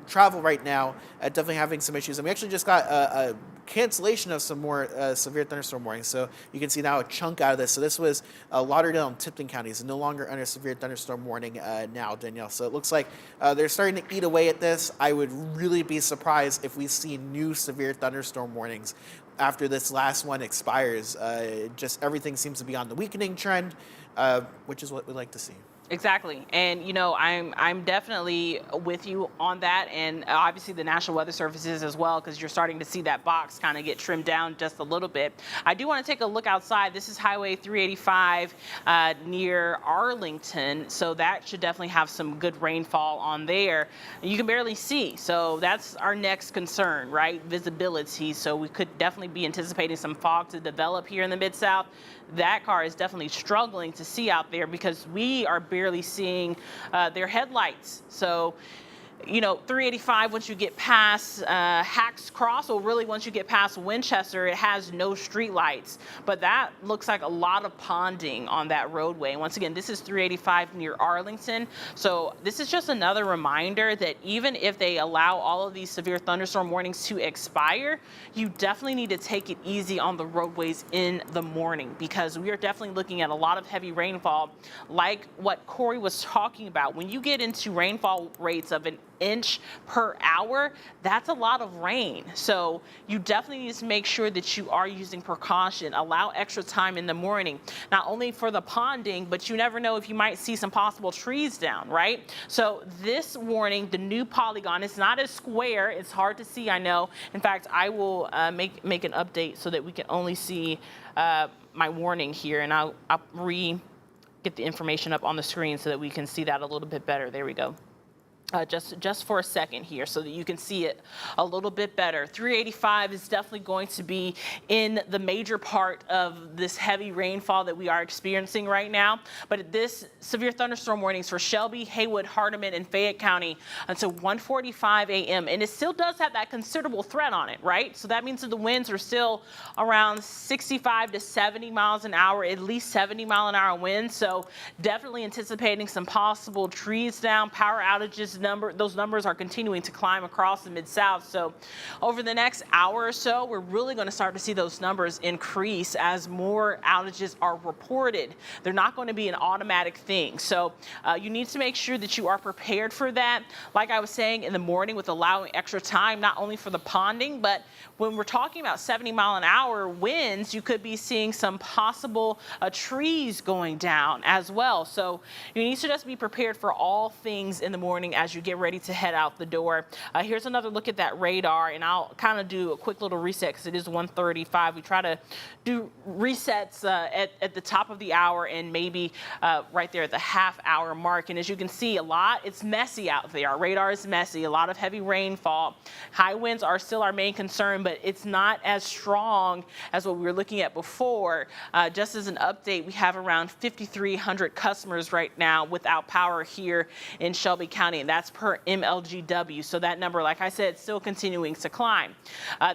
travel right now, definitely having some issues. And we actually just got a cancellation of some more severe thunderstorm warnings. So you can see now a chunk out of this. So this was Lauderdale and Tipton counties, no longer under severe thunderstorm warning now, Danielle. So it looks like they're starting to eat away at this. I would really be surprised if we see new severe thunderstorm warnings after this last one expires. Just everything seems to be on the weakening trend, which is what we like to see. Exactly. And, you know, I'm definitely with you on that. And obviously the National Weather Service is as well, because you're starting to see that box kind of get trimmed down just a little bit. I do want to take a look outside. This is Highway 385 near Arlington. So that should definitely have some good rainfall on there. You can barely see. So that's our next concern, right? Visibility. So we could definitely be anticipating some fog to develop here in the Mid-South. That car is definitely struggling to see out there because we are barely seeing their headlights. So, you know, 385, once you get past Hacks Cross, or really once you get past Winchester, it has no street lights. But that looks like a lot of ponding on that roadway. And once again, this is 385 near Arlington. So this is just another reminder that even if they allow all of these severe thunderstorm warnings to expire, you definitely need to take it easy on the roadways in the morning, because we are definitely looking at a lot of heavy rainfall, like what Corey was talking about. When you get into rainfall rates of an inch per hour, that's a lot of rain. So you definitely need to make sure that you are using precaution. Allow extra time in the morning, not only for the ponding, but you never know if you might see some possible trees down, right? So this warning, the new polygon, it's not as square. It's hard to see, I know. In fact, I will make an update so that we can only see my warning here, and I'll get the information up on the screen so that we can see that a little bit better. There we go. Just for a second here so that you can see it a little bit better. 385 is definitely going to be in the major part of this heavy rainfall that we are experiencing right now. But this severe thunderstorm warnings for Shelby, Haywood, Hardeman, and Fayette County until 1:45 a.m. And it still does have that considerable threat on it, right? So that means that the winds are still around 65 to 70 miles an hour, at least 70-mile-an-hour winds. So definitely anticipating some possible trees down, power outages. Those numbers are continuing to climb across the Mid-South. So over the next hour or so, we're really going to start to see those numbers increase as more outages are reported. They're not going to be an automatic thing. So you need to make sure that you are prepared for that. Like I was saying in the morning, with allowing extra time, not only for the ponding, but when we're talking about 70-mile-an-hour winds, you could be seeing some possible trees going down as well. So you need to just be prepared for all things in the morning as you get ready to head out the door. Here's another look at that radar, and I'll kind of do a quick little reset because it is 1:35. We try to do resets at the top of the hour and maybe right there at the half-hour mark. And as you can see, it's messy out there. Our radar is messy, a lot of heavy rainfall. High winds are still our main concern, but it's not as strong as what we were looking at before. Just as an update, we have around 5,300 customers right now without power here in Shelby County, and That's per MLGW. So that number, like I said, still continuing to climb.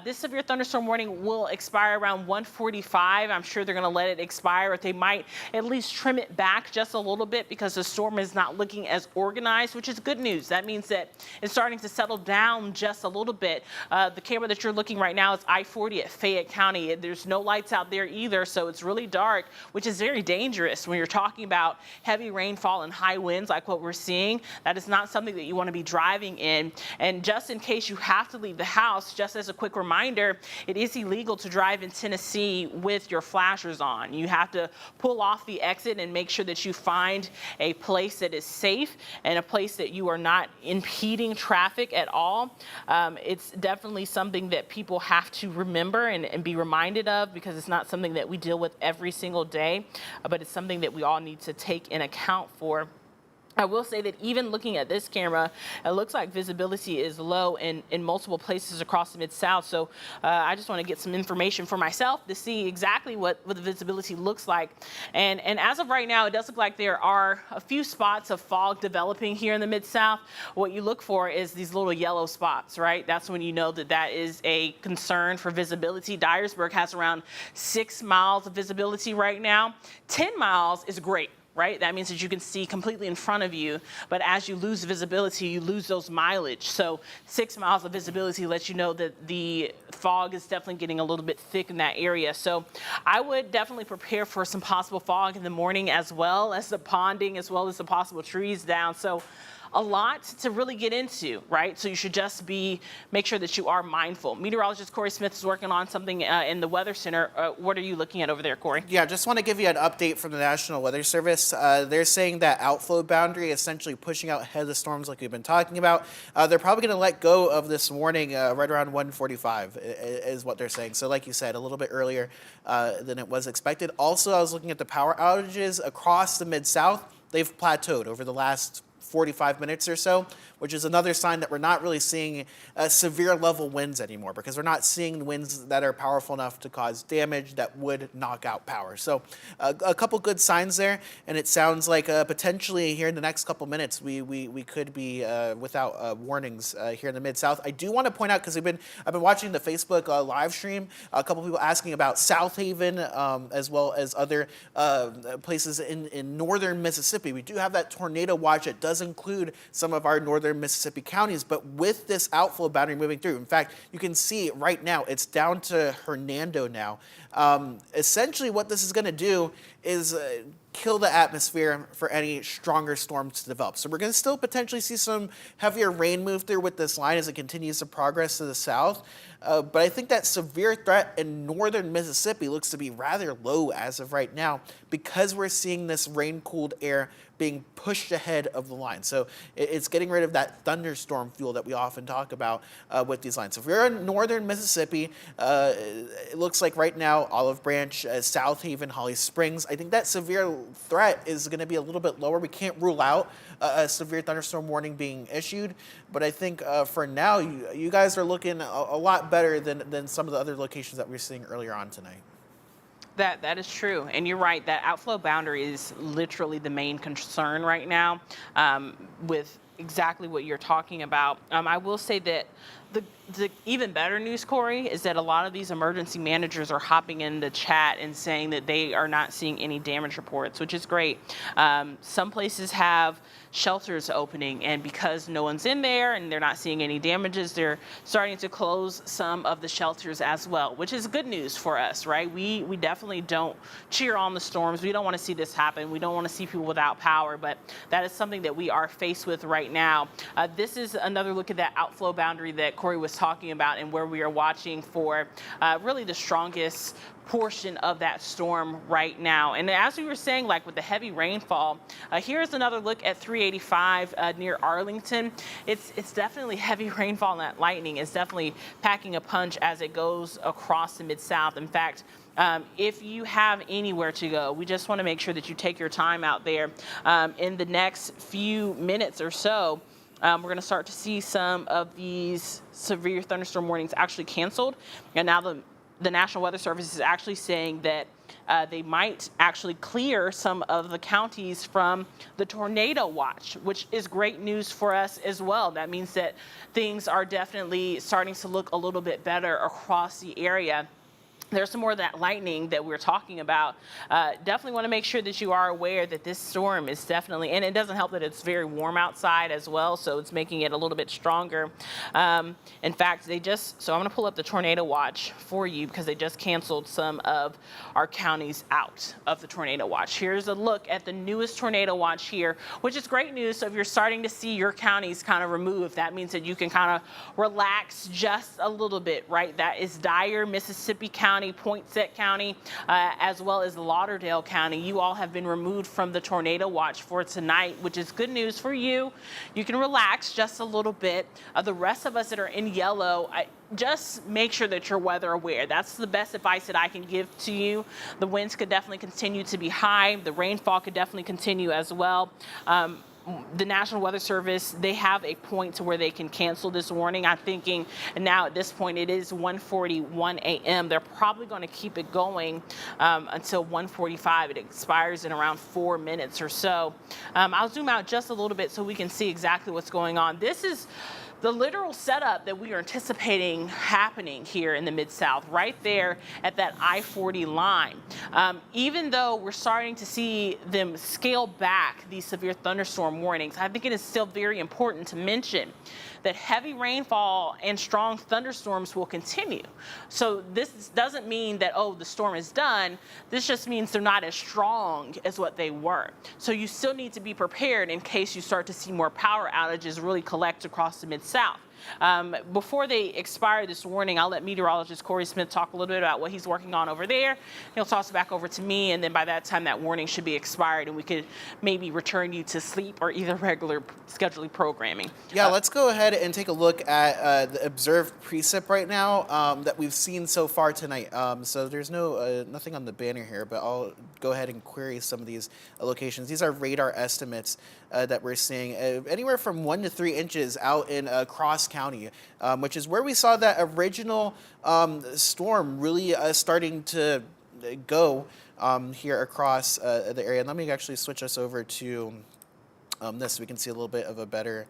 This severe thunderstorm warning will expire around 1:45. I'm sure they're going to let it expire, or they might at least trim it back just a little bit because the storm is not looking as organized, which is good news. That means that it's starting to settle down just a little bit. The camera that you're looking right now is I-40 at Fayette County. There's no lights out there either, so it's really dark, which is very dangerous when you're talking about heavy rainfall and high winds like what we're seeing. That is not something that you want to be driving in. And just in case you have to leave the house, just as a quick reminder, it is illegal to drive in Tennessee with your flashers on. You have to pull off the exit and make sure that you find a place that is safe and a place that you are not impeding traffic at all. It's definitely something that people have to remember and be reminded of, because it's not something that we deal with every single day, but it's something that we all need to take in account for. I will say that even looking at this camera, it looks like visibility is low in multiple places across the Mid-South. So I just want to get some information for myself to see exactly what the visibility looks like. And as of right now, it does look like there are a few spots of fog developing here in the Mid-South. What you look for is these little yellow spots, right? That's when you know that that is a concern for visibility. Dyersburg has around 6 miles of visibility right now. 10 miles is great. Right? That means that you can see completely in front of you, but as you lose visibility, you lose those mileage. So 6 miles of visibility lets you know that the fog is definitely getting a little bit thick in that area. So I would definitely prepare for some possible fog in the morning, as well as the ponding, as well as the possible trees down. So a lot to really get into, right? So you should just make sure that you are mindful. Meteorologist Corey Smith is working on something in the Weather Center. What are you looking at over there, Corey? Yeah, just want to give you an update from the National Weather Service. They're saying that outflow boundary is essentially pushing out ahead of the storms like we've been talking about. They're probably going to let go of this warning right around 1:45 is what they're saying. So like you said, a little bit earlier than it was expected. Also, I was looking at the power outages across the Mid-South. They've plateaued over the last 45 minutes or so, which is another sign that we're not really seeing severe level winds anymore, because we're not seeing winds that are powerful enough to cause damage that would knock out power. So a couple good signs there, and it sounds like potentially here in the next couple minutes we could be without warnings here in the Mid-South. I do want to point out, because I've been watching the Facebook live stream, a couple people asking about South Haven as well as other places in northern Mississippi. We do have that tornado watch. It does include some of our northern Mississippi counties, but with this outflow boundary moving through, in fact, you can see right now it's down to Hernando now. Essentially what this is going to do is kill the atmosphere for any stronger storms to develop. So we're going to still potentially see some heavier rain move through with this line as it continues to progress to the south. But I think that severe threat in northern Mississippi looks to be rather low as of right now, because we're seeing this rain-cooled air being pushed ahead of the line. So it's getting rid of that thunderstorm fuel that we often talk about with these lines. So if you're in northern Mississippi, it looks like right now Olive Branch, South Haven, Holly Springs, I think that severe threat is going to be a little bit lower. We can't rule out a severe thunderstorm warning being issued, but I think for now you guys are looking a lot better than some of the other locations that we were seeing earlier on tonight. That is true, and you're right. That outflow boundary is literally the main concern right now, with exactly what you're talking about. I will say that the even better news, Corey, is that a lot of these emergency managers are hopping in the chat and saying that they are not seeing any damage reports, which is great. Some places have shelters opening, and because no one's in there and they're not seeing any damages, they're starting to close some of the shelters as well, which is good news for us, right? We definitely don't cheer on the storms. We don't want to see this happen. We don't want to see people without power, but that is something that we are faced with right now. This is another look at that outflow boundary that Corey was talking about, and where we are watching for really the strongest portion of that storm right now. And as we were saying, like with the heavy rainfall, here's another look at 385 near Arlington. It's definitely heavy rainfall, and that lightning is definitely packing a punch as it goes across the Mid-South. In fact, if you have anywhere to go, we just want to make sure that you take your time out there. In the next few minutes or so, we're going to start to see some of these severe thunderstorm warnings actually canceled. And now the National Weather Service is actually saying that they might actually clear some of the counties from the tornado watch, which is great news for us as well. That means that things are definitely starting to look a little bit better across the area. There's some more of that lightning that we're talking about. Definitely want to make sure that you are aware that this storm is definitely, and it doesn't help that it's very warm outside as well, so it's making it a little bit stronger. In fact, so I'm going to pull up the tornado watch for you because they just canceled some of our counties out of the tornado watch. Here's a look at the newest tornado watch here, which is great news. So if you're starting to see your counties kind of removed, that means that you can kind of relax just a little bit, right? That is Dyer, Mississippi County, Poinsett County, as well as Lauderdale County. You all have been removed from the tornado watch for tonight, which is good news for you. You can relax just a little bit. The rest of us that are in yellow, just make sure that you're weather aware. That's the best advice that I can give to you. The winds could definitely continue to be high. The rainfall could definitely continue as well. The National Weather Service, they have a point to where they can cancel this warning. I'm thinking, and now at this point it is 1:41 a.m. They're probably going to keep it going until 1:45. It expires in around 4 minutes or so. I'll zoom out just a little bit so we can see exactly what's going on. This is the literal setup that we are anticipating happening here in the Mid-South, right there at that I-40 line. Even though we're starting to see them scale back these severe thunderstorm warnings, I think it is still very important to mention that heavy rainfall and strong thunderstorms will continue. So this doesn't mean that, oh, the storm is done. This just means they're not as strong as what they were. So you still need to be prepared in case you start to see more power outages really collect across the Mid-South. Before they expire this warning, I'll let meteorologist Corey Smith talk a little bit about what he's working on over there. He'll toss it back over to me, and then by that time that warning should be expired and we could maybe return you to sleep or either regular scheduling programming. Yeah, let's go ahead and take a look at the observed precip right now that we've seen so far tonight. So there's nothing on the banner here, but I'll go ahead and query some of these locations. These are radar estimates that we're seeing anywhere from 1 to 3 inches out in Cross County, which is where we saw that original storm really starting to go here across the area. And let me actually switch us over to this so we can see a little bit of a better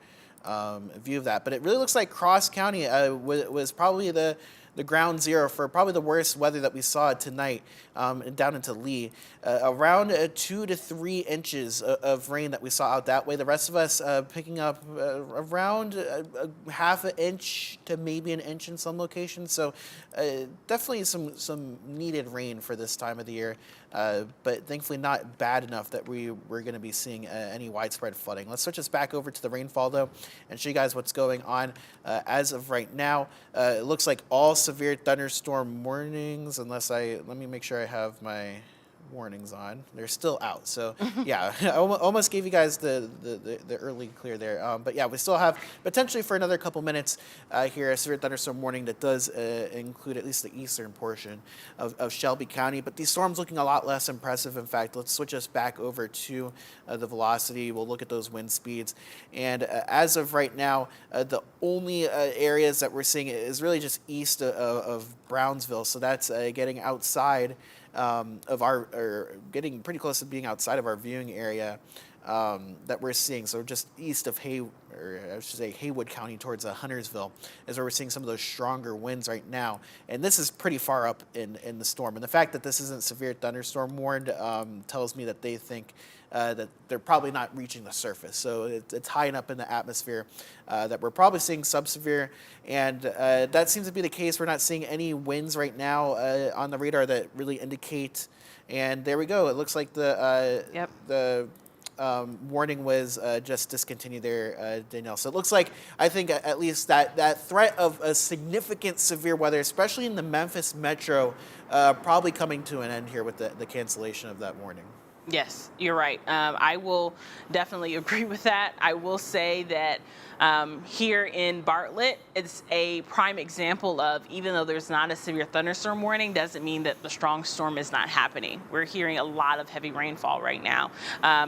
view of that. But it really looks like Cross County was probably the ground zero for probably the worst weather that we saw tonight down into Lee. Around 2 to 3 inches of rain that we saw out that way. The rest of us picking up around half an inch to maybe an inch in some locations. So definitely some needed rain for this time of the year. But thankfully not bad enough that we're going to be seeing any widespread flooding. Let's switch us back over to the rainfall though and show you guys what's going on as of right now. It looks like all severe thunderstorm warnings, let me make sure I have my warnings on. They're still out. So yeah, I almost gave you guys the early clear there. But yeah, we still have potentially for another couple minutes here a severe thunderstorm warning that does include at least the eastern portion of Shelby County. But these storms looking a lot less impressive. In fact, let's switch us back over to the velocity. We'll look at those wind speeds. And as of right now, the only areas that we're seeing is really just east of Brownsville. So that's getting outside or getting pretty close to being outside of our viewing area that we're seeing. So just east of Haywood County towards Huntersville is where we're seeing some of those stronger winds right now. And this is pretty far up in the storm. And the fact that this isn't severe thunderstorm warned tells me that they think that they're probably not reaching the surface. So it's high enough in the atmosphere that we're probably seeing subsevere. And that seems to be the case. We're not seeing any winds right now on the radar that really indicate. And there we go. It looks like the warning was just discontinued there, Danielle. So it looks like, I think at least that threat of a significant severe weather, especially in the Memphis metro, probably coming to an end here with the cancellation of that warning. Yes, you're right. I will definitely agree with that. I will say that here in Bartlett, it's a prime example of, even though there's not a severe thunderstorm warning, doesn't mean that the strong storm is not happening. We're hearing a lot of heavy rainfall right now.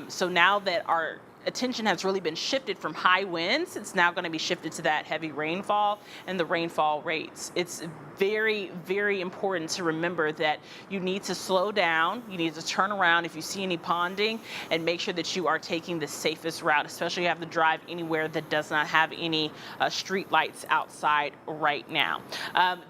So now that our attention has really been shifted from high winds. It's now going to be shifted to that heavy rainfall and the rainfall rates. It's very, very important to remember that you need to slow down. You need to turn around if you see any ponding and make sure that you are taking the safest route, especially if you have to drive anywhere that does not have any street lights outside right now.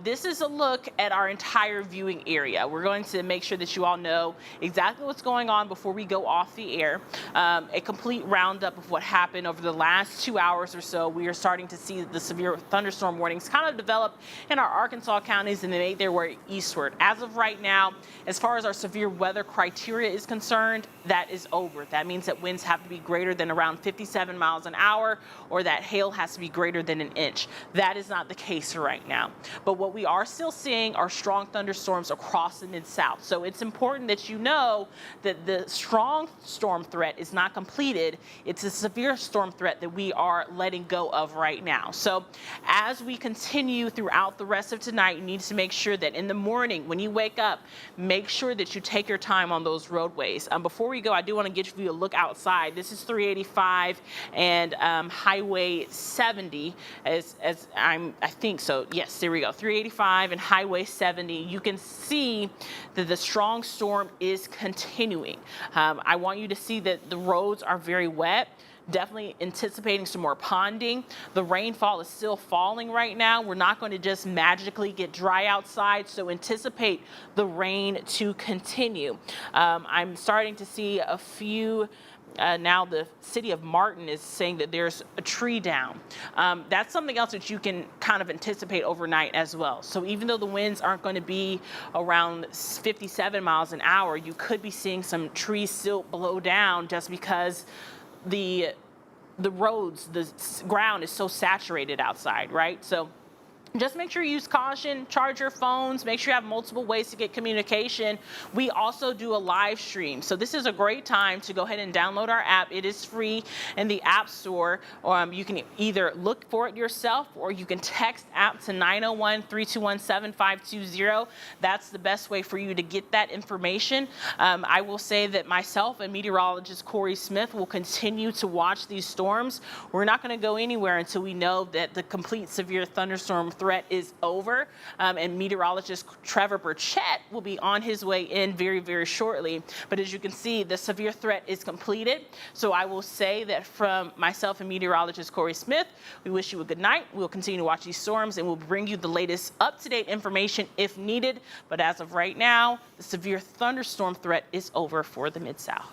This is a look at our entire viewing area. We're going to make sure that you all know exactly what's going on before we go off the air. A complete roundup of what happened over the last 2 hours or so. We are starting to see the severe thunderstorm warnings kind of develop in our Arkansas counties, and they made their way eastward. As of right now, as far as our severe weather criteria is concerned, that is over. That means that winds have to be greater than around 57 miles an hour, or that hail has to be greater than an inch. That is not the case right now. But what we are still seeing are strong thunderstorms across the Mid-South. So it's important that you know that the strong storm threat is not completed. It's a severe storm threat that we are letting go of right now. So as we continue throughout the rest of tonight, you need to make sure that in the morning when you wake up, make sure that you take your time on those roadways. Before we go, I do want to give you a look outside. This is 385 and Highway 70 I think so. Yes, there we go. 385 and Highway 70. You can see that the strong storm is continuing. I want you to see that the roads are very wet. Definitely anticipating some more ponding. The rainfall is still falling right now. We're not going to just magically get dry outside, so anticipate the rain to continue. I'm starting to see a few. Now the city of Martin is saying that there's a tree down. That's something else that you can kind of anticipate overnight as well. So even though the winds aren't going to be around 57 miles an hour, you could be seeing some trees still blow down just because the roads, the ground is so saturated outside, right? So just make sure you use caution, charge your phones, make sure you have multiple ways to get communication. We also do a live stream. So this is a great time to go ahead and download our app. It is free in the App Store. You can either look for it yourself or you can text app to 901-321-7520. That's the best way for you to get that information. I will say that myself and meteorologist Corey Smith will continue to watch these storms. We're not going to go anywhere until we know that the complete severe thunderstorm threat is over, and meteorologist Trevor Burchett will be on his way in very, very shortly. But as you can see, the severe threat is completed. So I will say that from myself and meteorologist Corey Smith, we wish you a good night. We'll continue to watch these storms and we'll bring you the latest up-to-date information if needed. But as of right now, the severe thunderstorm threat is over for the Mid-South.